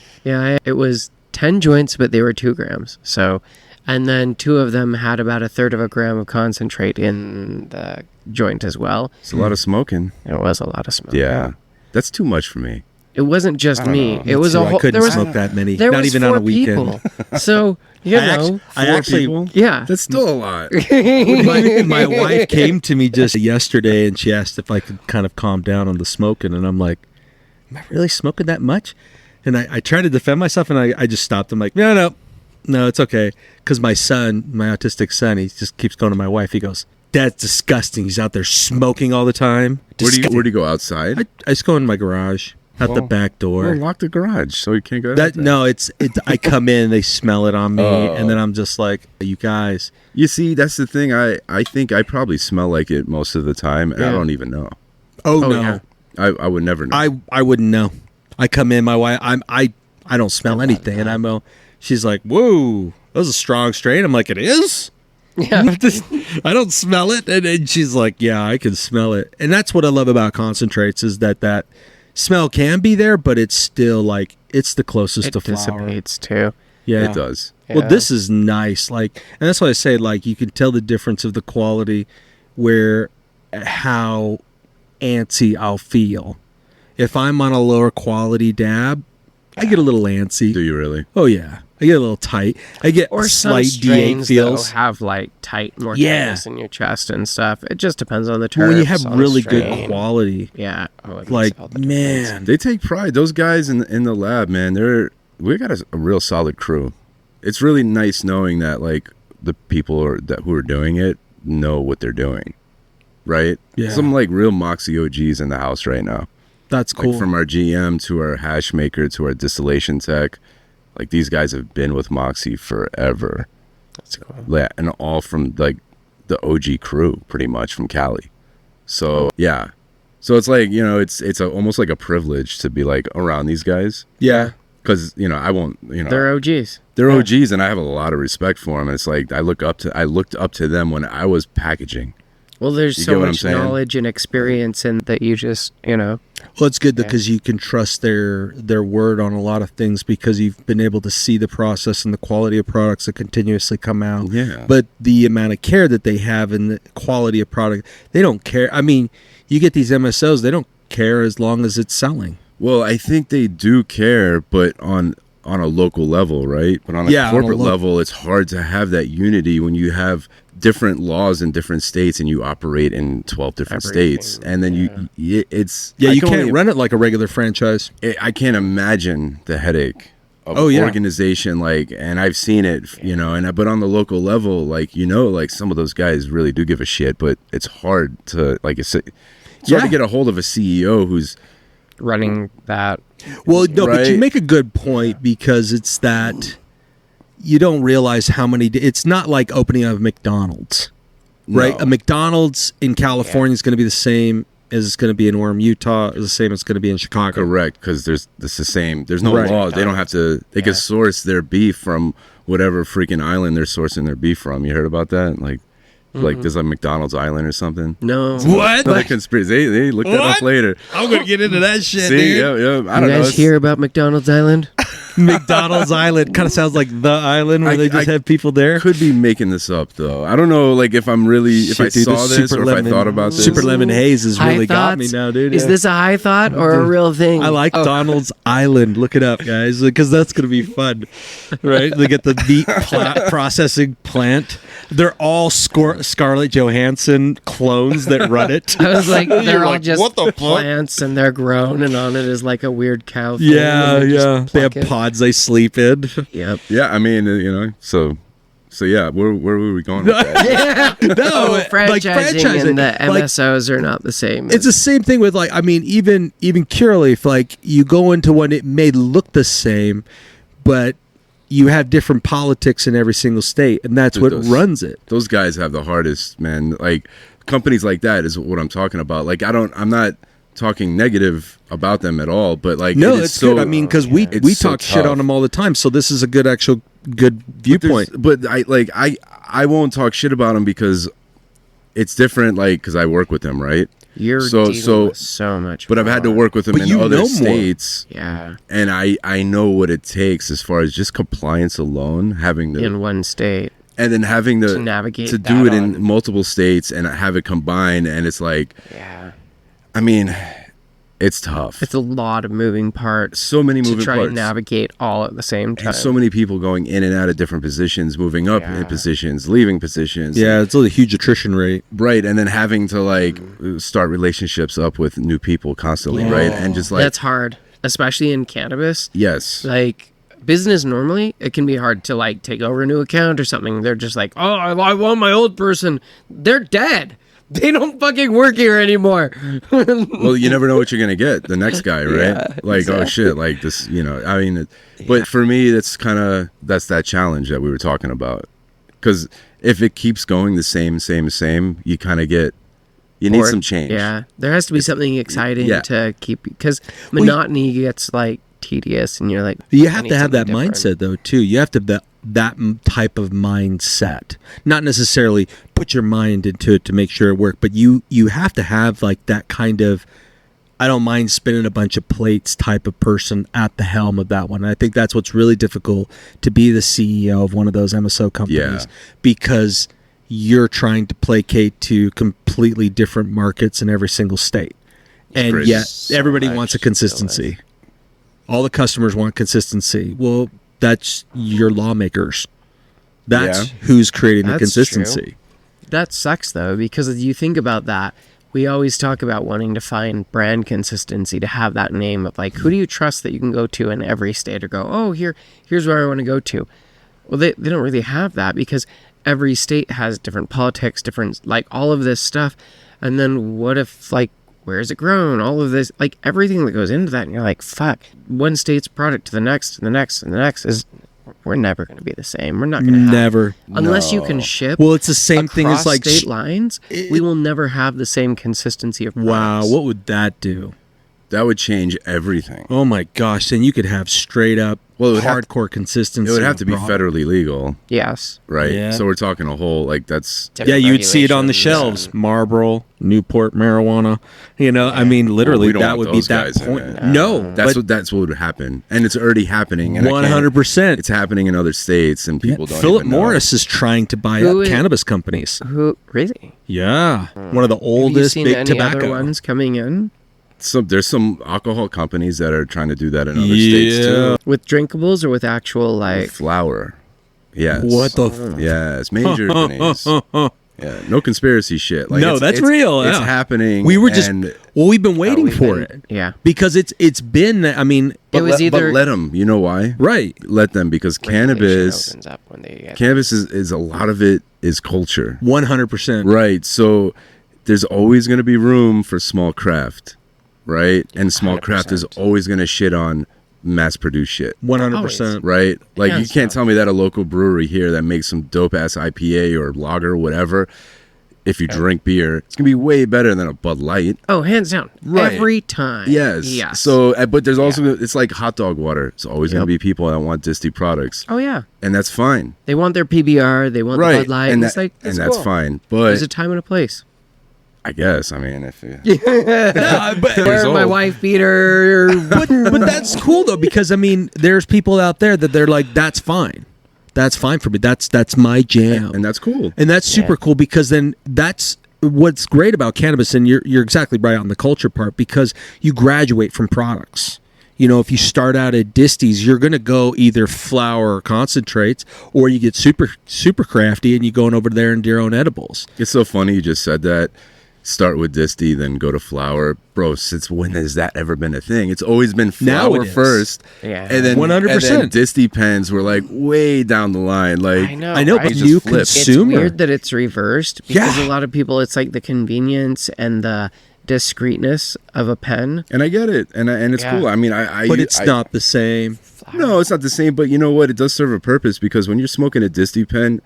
Yeah, it was 10 joints, but they were 2 grams. So, and then 2 of them had about 1/3 of a gram of concentrate in the joint as well. It's a lot of smoking. It was a lot of smoke. Yeah. That's too much for me. It wasn't just me. know. It was So a whole. I couldn't there was smoke that many, there not was even 4 on a weekend. people. So you know, I Four actually, people? yeah. That's still a lot. my wife came to me just yesterday and she asked if I could kind of calm down on the smoking, and I'm like, am I really smoking that much? And I tried to defend myself, and I just stopped. I'm like, no, it's okay. Because my son, my autistic son, he just keeps going to my wife. He goes, that's disgusting. He's out there smoking all the time. Where do you go outside? I just go in my garage, out the back door. Well, lock the garage so you can't go. That outside. no, it's I come in, they smell it on me, Oh. and then I'm just like, you guys. You see, that's the thing. I think I probably smell like it most of the time, and I Yeah. don't even know. Oh, Oh, no, yeah. I would never know. I wouldn't know. I come in, my wife, I don't smell anything, and she's like, whoa, that was a strong strain. I'm like, it is. Yeah. I don't smell it, and she's like, yeah, I can smell it, and that's what I love about concentrates is that smell can be there, but it's still like it's the closest It to flower. dissipates too. Yeah, It does. Well, Yeah. this is nice. Like, and that's why I say, like, you can tell the difference of the quality, where how antsy I'll feel. If I'm on a lower quality dab, I get a little antsy. Do you really? Oh yeah, I get a little tight. I get Or some slight D8 strains though feels. have like tight, more Yeah. tightness in your chest and stuff. It just depends on the terps. Well, when you have on the really good strain. quality, Yeah. Oh, it makes like all the difference. man, They take pride. Those guys in the lab, man. We got a real solid crew. It's really nice knowing that like the people who are doing it know what they're doing, right? Yeah. Some like real Moxie OGs in the house right now. that's cool. Like from our GM to our hash maker to our distillation tech, like these guys have been with Moxie forever. That's cool. Yeah, and all from like the OG crew, pretty much from Cali. So yeah, so it's like it's almost like a privilege to be like around these guys yeah, because I won't They're OGs. they're OGs and I have a lot of respect for them. And it's like I looked up to them when I was packaging. Well, there's You so get what I'm much saying? knowledge and experience in that you just, well, it's good because you can trust their word on a lot of things because you've been able to see the process and the quality of products that continuously come out. Yeah. But the amount of care that they have and the quality of product, they don't care. I mean, you get these MSOs, they don't care as long as it's selling. Well, I think they do care, but on a local level, right? But on a Yeah, on a corporate lo- level, it's hard to have that unity when you have different laws in different states and you operate in 12 different Everything, states. And then Yeah, I you can can't only- run it like a regular franchise. I can't imagine the headache organization, like, and I've seen it, you know, but on the local level, like, you know, like some of those guys really do give a shit, but it's hard to, like, it's hard to get a hold of a CEO who's running that. Well, no, right? but you make a good point, because it's that you don't realize how many. It's not like opening a McDonald's, right? No. A McDonald's in California is going to be the same as it's going to be in Orem, Utah, is the same as it's going to be in Chicago. Correct, because it's the same. There's no Right. laws. They don't have to. They can source their beef from whatever freaking island they're sourcing their beef from. You heard about that? Like there's a McDonald's island or something. No. What? Another conspiracy. They look that up later. I'm going to get into that shit, See, dude. yeah. I don't You know. guys hear about McDonald's Island? McDonald's Island kind of sounds like the island where they just have people there. Could be making this up though. I don't know, like if I'm really if I Shit, dude, saw the this Super or Lemon- if I thought about this. Super Lemon Haze has High really got me thoughts? now, dude. Is Yeah. this a high thought or a real thing? I like Donald's Island. Look it up, guys, because that's going to be fun, right? They get the meat processing plant. They're all Scarlett Johansson clones that run it. I was like, they're all like, just what the fuck? plants and they're grown, and on it is like a weird cow thing, Yeah, and just yeah. They have pluck it. pods they sleep in. Yep. Yeah, I mean, you know, so yeah, where were we going with that? No, Franchising and the like, MSOs are not the same. it's the same thing with, like, I mean, even Curaleaf, like, you go into one, it may look the same, but you have different politics in every single state, and that's what runs it. Those guys have the hardest, man. Like companies like that is what I'm talking about. Like I'm not talking negative about them at all, but like No, it is it's so, good. I mean, because we so talk shit tough. on them all the time, so this is a good viewpoint. But I won't talk shit about them because it's different. Like because I work with them, right? You're so with so much. But I've had to more. work with them But in you other know more. states. Yeah, And I know what it takes as far as just compliance alone, having the in one state and then having to navigate to that do it on. in multiple states and have it combined, and it's like, Yeah, I mean, it's tough. it's a lot of moving parts. So many moving to try parts. and navigate all at the same time. And so many people going in and out of different positions, moving up in positions, leaving positions. Yeah, it's a huge attrition rate. Right, and then having to like start relationships up with new people constantly, right? And just like That's hard, especially in cannabis. yes. Like business normally, it can be hard to like take over a new account or something. They're just like, oh, I want my old person. They're dead. They don't fucking work here anymore. Well, you never know what you're gonna get the next guy, right? Yeah, like oh shit, like this, you know. I mean, but for me, that's that challenge that we were talking about. Because if it keeps going the same, you kind of get you need some change. Yeah, there has to be something exciting to keep, because monotony gets like tedious, and you're like, You I have need to have that something different. mindset, though, too. You have to have that type of mindset. Not necessarily put your mind into it to make sure it works, but you have to have like that kind of, I don't mind spinning a bunch of plates type of person at the helm of that one. And I think that's what's really difficult, to be the CEO of one of those MSO companies, because you're trying to placate to completely different markets in every single state. And crazy. yet So everybody much wants a to consistency. All the customers want consistency. Well, that's your lawmakers. That's who's creating the That's consistency. true. That sucks though, because if you think about that, we always talk about wanting to find brand consistency, to have that name of like, who do you trust that you can go to in every state, or go, oh, here's where I want to go to. Well, they don't really have that, because every state has different politics, different, like, all of this stuff. And then what if, like, where is it grown? All of this, like, everything that goes into that, and you're like, fuck, one state's product to the next and the next and the next is, we're never going to be the same. We're not going to have, Never. unless you can ship. Well, it's the same thing as like state lines. We will never have the same consistency of wow, products. what would that do? That would change everything. Oh my gosh, then you could have straight up Well, it would have hardcore consistency. It would have to be of federally legal, Yes. right? Yeah. So we're talking a whole like that's Yeah, you would see it on the regulations. shelves. Marlboro, Newport marijuana. You know, I mean, literally, we don't that want would be those that guys in point. it. No, that's what would happen, and it's already happening. And I can't- 100%. it's happening in other states, and people don't. Philip even know. Morris is trying to buy Who up is- cannabis companies. Who really? Yeah, one of the Have you oldest seen big any tobacco other ones coming in So there's some alcohol companies that are trying to do that in other states too. with drinkables or with actual like? Flour, yes. What the? Yes, major companies. Yeah, no conspiracy shit. No, that's real, It's yeah. happening. We were just and- we've been waiting we've for been- it. yeah. Because it's been, I mean, It was either but let them. You know why? right. Let them, because regulation cannabis opens up when they get is a lot of it is culture. 100%. Right. So there's always going to be room for small craft, right? And small craft is 100%. always going to shit on mass produced shit, 100%. right? Like, you Hands can't down. tell me that a local brewery here that makes some dope ass IPA or lager or whatever, if you drink beer, it's going to be way better than a Bud Light. Oh, hands down. Right. Every time. Yes. Yes. So, but there's also, it's like hot dog water. It's always going to Yep. be people that want disty products, Oh yeah. and that's fine. They want their PBR. They want the Right. Bud Light. And, It's like and it's that's cool. fine. But There's a time and a place. I guess, I mean, if you, But, Where my old. wife beater. but that's cool though, because I mean, there's people out there that they're like, that's fine. That's fine for me. That's my jam. and that's cool. And that's super Yeah. cool, because then that's what's great about cannabis, and you're exactly right on the culture part, because you graduate from products. You know, if you start out at disties, you're going to go either flower or concentrates, or you get super crafty and you going over there and do your own edibles. It's so funny you just said that. Start with disty, then go to flower. Bro, since when has that ever been a thing? It's always been Now flower it is. first. Yeah. And then 100%. And then disty pens were like way down the line. Like, I know. I know, right? but It just new flipped. It's consumer. weird that it's reversed because Yeah. a lot of people, it's like the convenience and the discreetness of a pen. and I get it. And it's Yeah. cool. I mean, I But it's not the same. No, it's not the same, but you know what? It does serve a purpose, because when you're smoking a disty pen,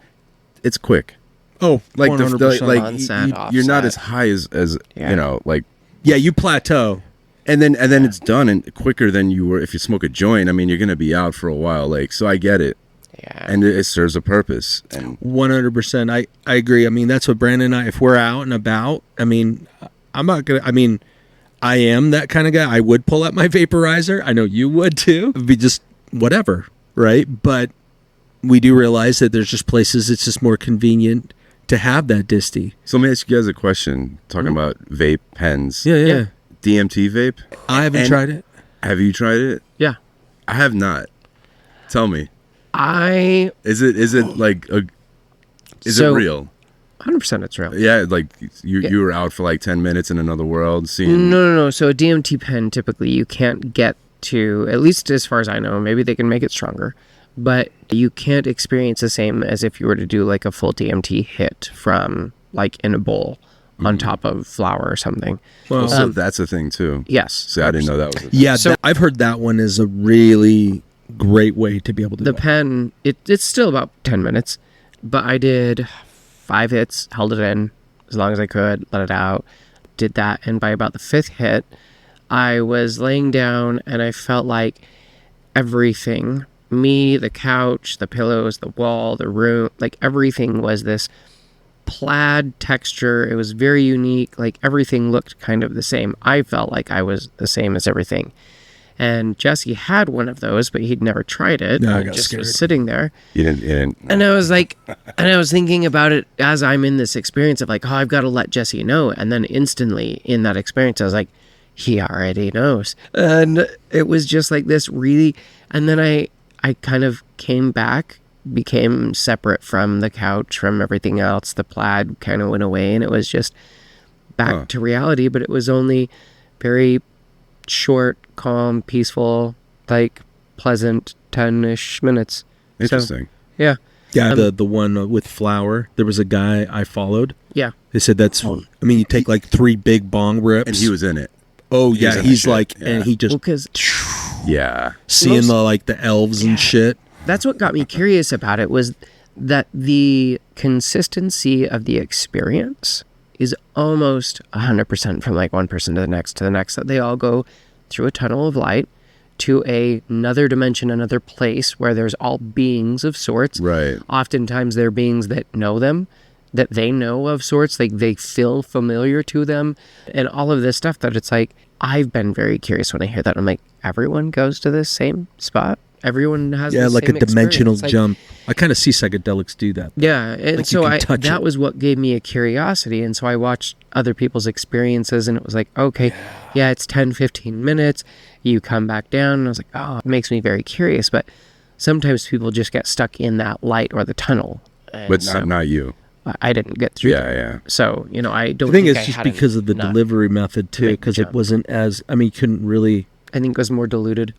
it's quick. Oh, Like, 100%. like Onset, you're not offset. as high as Yeah. you know, like, Yeah, you plateau. and then it's done and quicker than you were if you smoke a joint. I mean, you're gonna be out for a while, like, so I get it, Yeah. and it serves a purpose. And 100%. I agree. I mean, that's what Brandon and I, if we're out and about, I mean, I'm not going to, I mean, I am that kind of guy. I would pull out my vaporizer. I know you would too. It'd be just whatever, right? But we do realize that there's just places it's just more convenient to have that disty. so let me ask you guys a question. Talking about vape pens, Yeah. DMT vape. I haven't And- tried it. Have you tried it? Yeah. I have not. Tell me, I is it like a? Is So- it real? 100% it's real. Yeah, like you Yeah. you were out for like 10 minutes in another world, seeing. No. So a DMT pen, typically you can't get to, at least as far as I know, maybe they can make it stronger, but you can't experience the same as if you were to do like a full DMT hit from like in a bowl on top of flour or something. Well, So that's a thing too. Yes. See, I didn't know that was a thing. yeah, So- I've heard that one is a really great way to be able to The do it. pen, it's still about 10 minutes, but I did 5 hits, held it in as long as I could, let it out, did that, and by about the 5th hit, I was laying down and I felt like everything, me, the couch, the pillows, the wall, the room, like everything was this plaid texture. It was very unique. Like everything looked kind of the same. I felt like I was the same as everything. And Jesse had one of those, but he'd never tried it. No, I It got just scared. was sitting there. You didn't. And I was like, and I was thinking about it as I'm in this experience of like, oh, I've got to let Jesse know. And then instantly in that experience, I was like, he already knows. And it was just like this really, and then I kind of came back, became separate from the couch, from everything else. The plaid kind of went away and it was just back to reality, but it was only very short, calm, peaceful, like pleasant 10-ish minutes. Interesting. Yeah. Yeah, the one with flour. There was a guy I followed. Yeah. They said that's. I mean, you take like 3 big bong rips. And he was in it. Oh was yeah, in he's the shit, like, yeah. and he just Well, because Yeah. seeing the elves and shit. that's what got me curious about it was that the consistency of the experience is almost 100% from like one person to the next, that they all go through a tunnel of light to another dimension, another place where there's all beings of sorts. Right. Oftentimes they're beings that know them, that they know of sorts, like they feel familiar to them, and all of this stuff that it's like, I've been very curious when I hear that. I'm like, everyone goes to this same spot? Everyone has Yeah, the like a same dimensional experience. Like, jump. I kind of see psychedelics do that. yeah, and Like you so can touch that it. was what gave me a curiosity, and so I watched other people's experiences, and it was like, okay, yeah, it's 10, 15 minutes, you come back down, and I was like, oh, it makes me very curious, but sometimes people just get stuck in that light or the tunnel. And But so- not you. I didn't get through. Yeah, yeah. So I don't. I think think it's just had because of the enough. delivery method too, make the because it jump. wasn't as. I mean, you couldn't really. I think it was more diluted.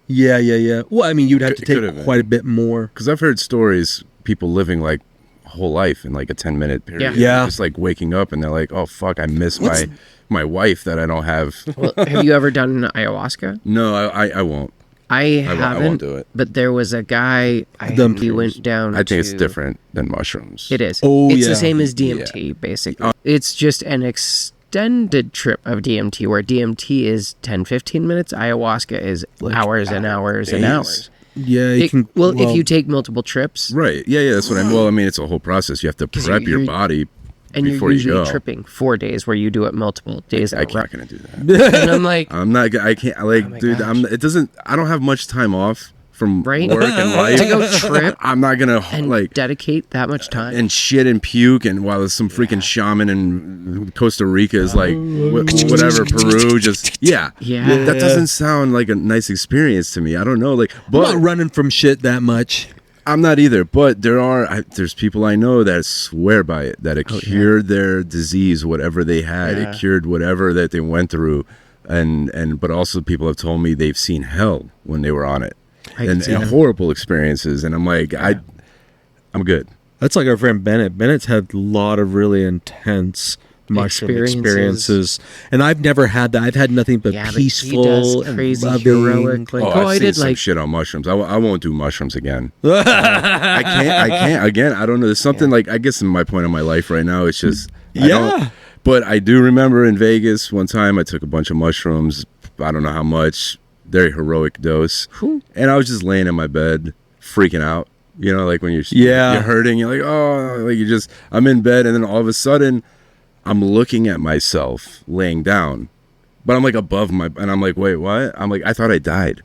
Yeah. Well, I mean, you'd have to It could take have been. quite a bit more. Because I've heard stories, people living like a whole life in like a 10-minute period. Yeah. Just like waking up and they're like, oh, fuck, I miss What's- my wife that I don't have. Well, have you ever done ayahuasca? No, I won't. I haven't. I won't do it. But there was a guy. Them He went down. I think it's to- different than mushrooms. It is. Oh, it's yeah. the same as DMT, basically. It's just an extended trip of DMT, where DMT is 10, 15 minutes. Ayahuasca is hours and hours and days. hours. Yeah, you can. If you take multiple trips, Right. Yeah, that's what I mean. Well, I mean, it's a whole process. You have to 'Cause prep your you're- body and you're before you usually go. tripping 4 days, where you do it multiple days. I'm in a row. not going to do that. And I'm like, I'm not, I can't, like, Oh my dude, gosh. I don't have much time off from Right? work and life. to go trip I'm not going to, and like, dedicate that much time. and shit and puke, and while there's some freaking shaman in Costa Rica is like whatever Peru, just Yeah. that doesn't sound like a nice experience to me. I don't know, like, I'm but not running from shit that much. I'm not either. But there's people I know that swear by it, that it cured their disease, whatever they had. Yeah. It cured whatever that they went through, and but also people have told me they've seen hell when they were on it, I can and see that. horrible experiences. And I'm like, I'm good. That's like our friend Bennett. Bennett's had a lot of really intense mushroom experiences, and I've never had that. I've had nothing but Yeah, but peaceful he does and crazy loving. heroic, like, I've I seen did some like shit on mushrooms. I won't do mushrooms again. I can't. Again, I don't know. There's something like, I guess in my point in my life right now, it's just But I do remember in Vegas one time I took a bunch of mushrooms. I don't know how much. Very heroic dose, and I was just laying in my bed, freaking out. You know, like when you're hurting, you're like, oh, like I'm in bed, and then all of a sudden, I'm looking at myself laying down, but I'm like above and I'm like, wait, what? I'm like, I thought I died.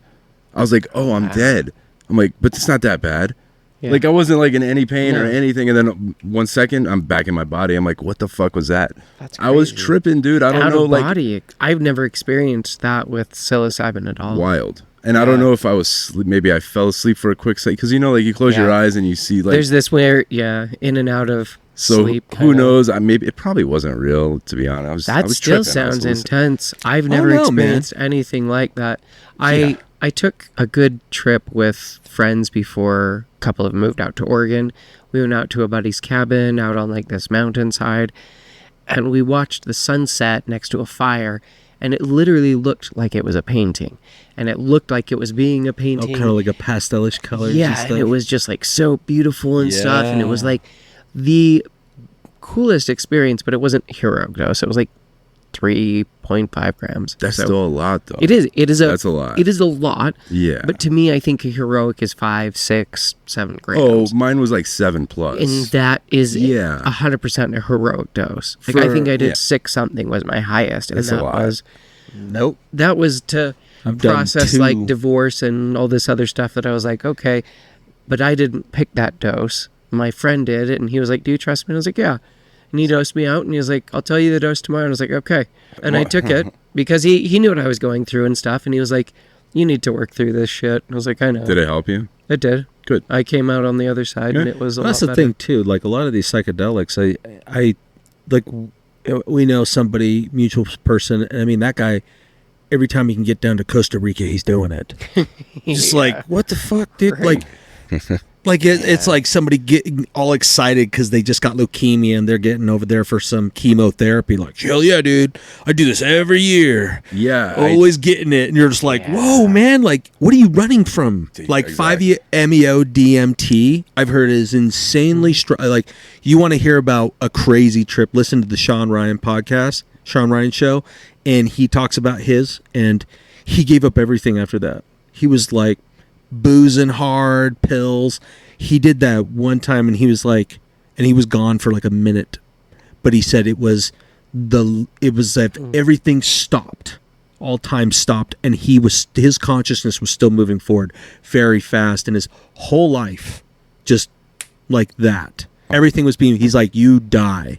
I was like, oh, I'm dead. I'm like, but it's not that bad. Yeah. Like I wasn't like in any pain or No. anything, and then 1 second, I'm back in my body. I'm like, what the fuck was that? That's I was crazy. tripping, dude. I don't out know, of like body. I've never experienced that with psilocybin at all. wild. And I don't know if I was maybe I fell asleep for a quick second, because like you close your Yeah. eyes and you see like There's this where in and out of so sleep. who kinda. knows? Maybe it probably wasn't real, to be honest. I That was still tripping. I was sounds hallucinating. intense. I've I never don't know, man. experienced anything like that. I took a good trip with friends before a couple of them moved out to Oregon. We went out to a buddy's cabin out on like this mountainside, and we watched the sunset next to a fire, and it literally looked like it was a painting, and it looked like it was being a Oh, painting. kind of like a pastelish color. Yeah, and it was just like so beautiful and stuff, and it was Yeah. like the coolest experience, but it wasn't heroic dose. It was like 3.5 grams. That's So still a lot, though. it is. That's a lot. It is a lot. Yeah. But to me, I think a heroic is 5, 6, 7 Oh, grams. mine was like 7+. And that is Yeah. 100% a heroic dose. Like I think I did 6 something was my highest, and That's a that lot. was Nope. that was to I've done process 2. like divorce and all this other stuff that I was like, okay, but I didn't pick that dose. My friend did it, and he was like, do you trust me? And I was like, yeah. And he dosed me out, and he was like, I'll tell you the dose tomorrow. And I was like, okay. And I took it because he knew what I was going through and stuff, and he was like, you need to work through this shit. And I was like, I know. Did it help you? It did. Good. I came out on the other side, and it was a Well, that's lot the better. thing too. Like a lot of these psychedelics, I like. We know somebody, mutual person. And I mean, that guy. Every time he can get down to Costa Rica, he's doing it. Just like, what the fuck, dude? Right. It's like somebody getting all excited because they just got leukemia and they're getting over there for some chemotherapy. Like, hell yeah, dude! I do this every year. Yeah. Always getting it, and you're just like, whoa, man! Like, what are you running from? Like exactly. 5-MeO DMT, I've heard is insanely strong. Like, you want to hear about a crazy trip? Listen to the Sean Ryan podcast, Sean Ryan show, and he talks about his, and he gave up everything after that. He was like boozing hard, pills. He did that one time, and he was like, and he was gone for like a minute, but he said it was that everything stopped, all time stopped, and his consciousness was still moving forward very fast, and his whole life just like that. Everything was he's like, you die,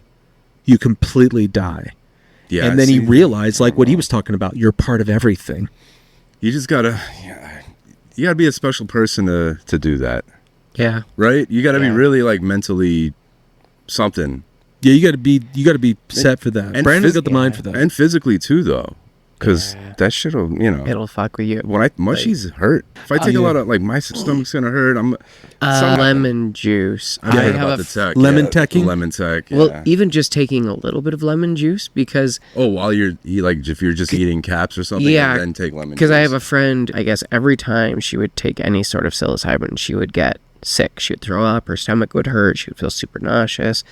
you completely die. Yeah. And then he see, realized, like what he was talking about, you're part of everything. you just gotta, you gotta be a special person to do that, Yeah. right? You gotta be Yeah. really like mentally something. Yeah, you got to be set for that. And Brandon's got the mind for that. And physically too, though, because that shit'll, It'll fuck with you. when mushies hurt. If I take a lot of, like, my stomach's gonna hurt. Lemon juice. I heard about the tech. Lemon teching? Lemon tech. Yeah. Well, even just taking a little bit of lemon juice because while if you're just eating caps or something, Yeah, then take lemon juice. because I have a friend, I guess every time she would take any sort of psilocybin, she would get sick. She would throw up, her stomach would hurt, she would feel super nauseous.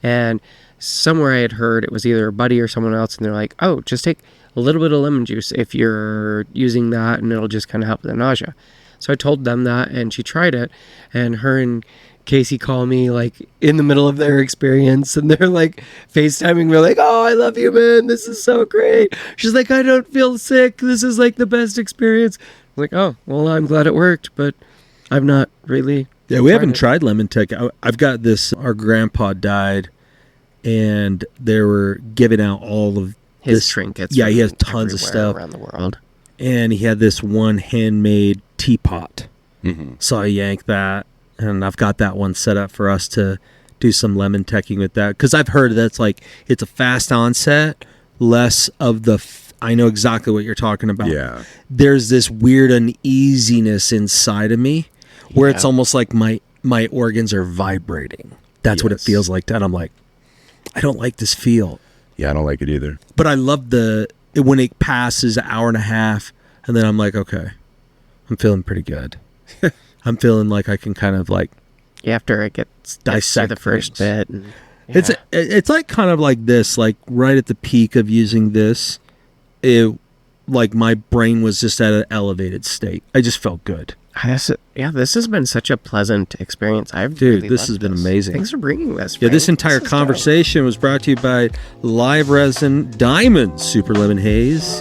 And somewhere I had heard, it was either a buddy or someone else, and they're like, oh, just take a little bit of lemon juice if you're using that, and it'll just kind of help with the nausea. So I told them that, and she tried it, and her and Casey call me like in the middle of their experience, and they're like FaceTiming me like, oh, I love you, man, this is so great. She's like, I don't feel sick, this is like the best experience. I'm like, oh, well, I'm glad it worked, but I've not really. Yeah, we haven't tried lemon tech. I've got this. Our grandpa died, and they were giving out all of his trinkets. Yeah, he has tons of stuff around the world, and he had this one handmade teapot. Mm-hmm. So I yanked that, and I've got that one set up for us to do some lemon teching with that, because I've heard that's like it's a fast onset, less of the. I know exactly what you're talking about. Yeah, there's this weird uneasiness inside of me. Where it's almost like my organs are vibrating. That's what it feels like. And I'm like, I don't like this feel. Yeah, I don't like it either. But I love when it passes an hour and a half, and then I'm like, okay, I'm feeling pretty good. I'm feeling like I can kind of like after it gets dissect the first bit. And, It's like kind of like this, like right at the peak of using this, like my brain was just at an elevated state. I just felt good. This has been such a pleasant experience. This has been amazing. Thanks for bringing this. Yeah, this entire conversation was brought to you by Live Resin Diamond Super Lemon Haze.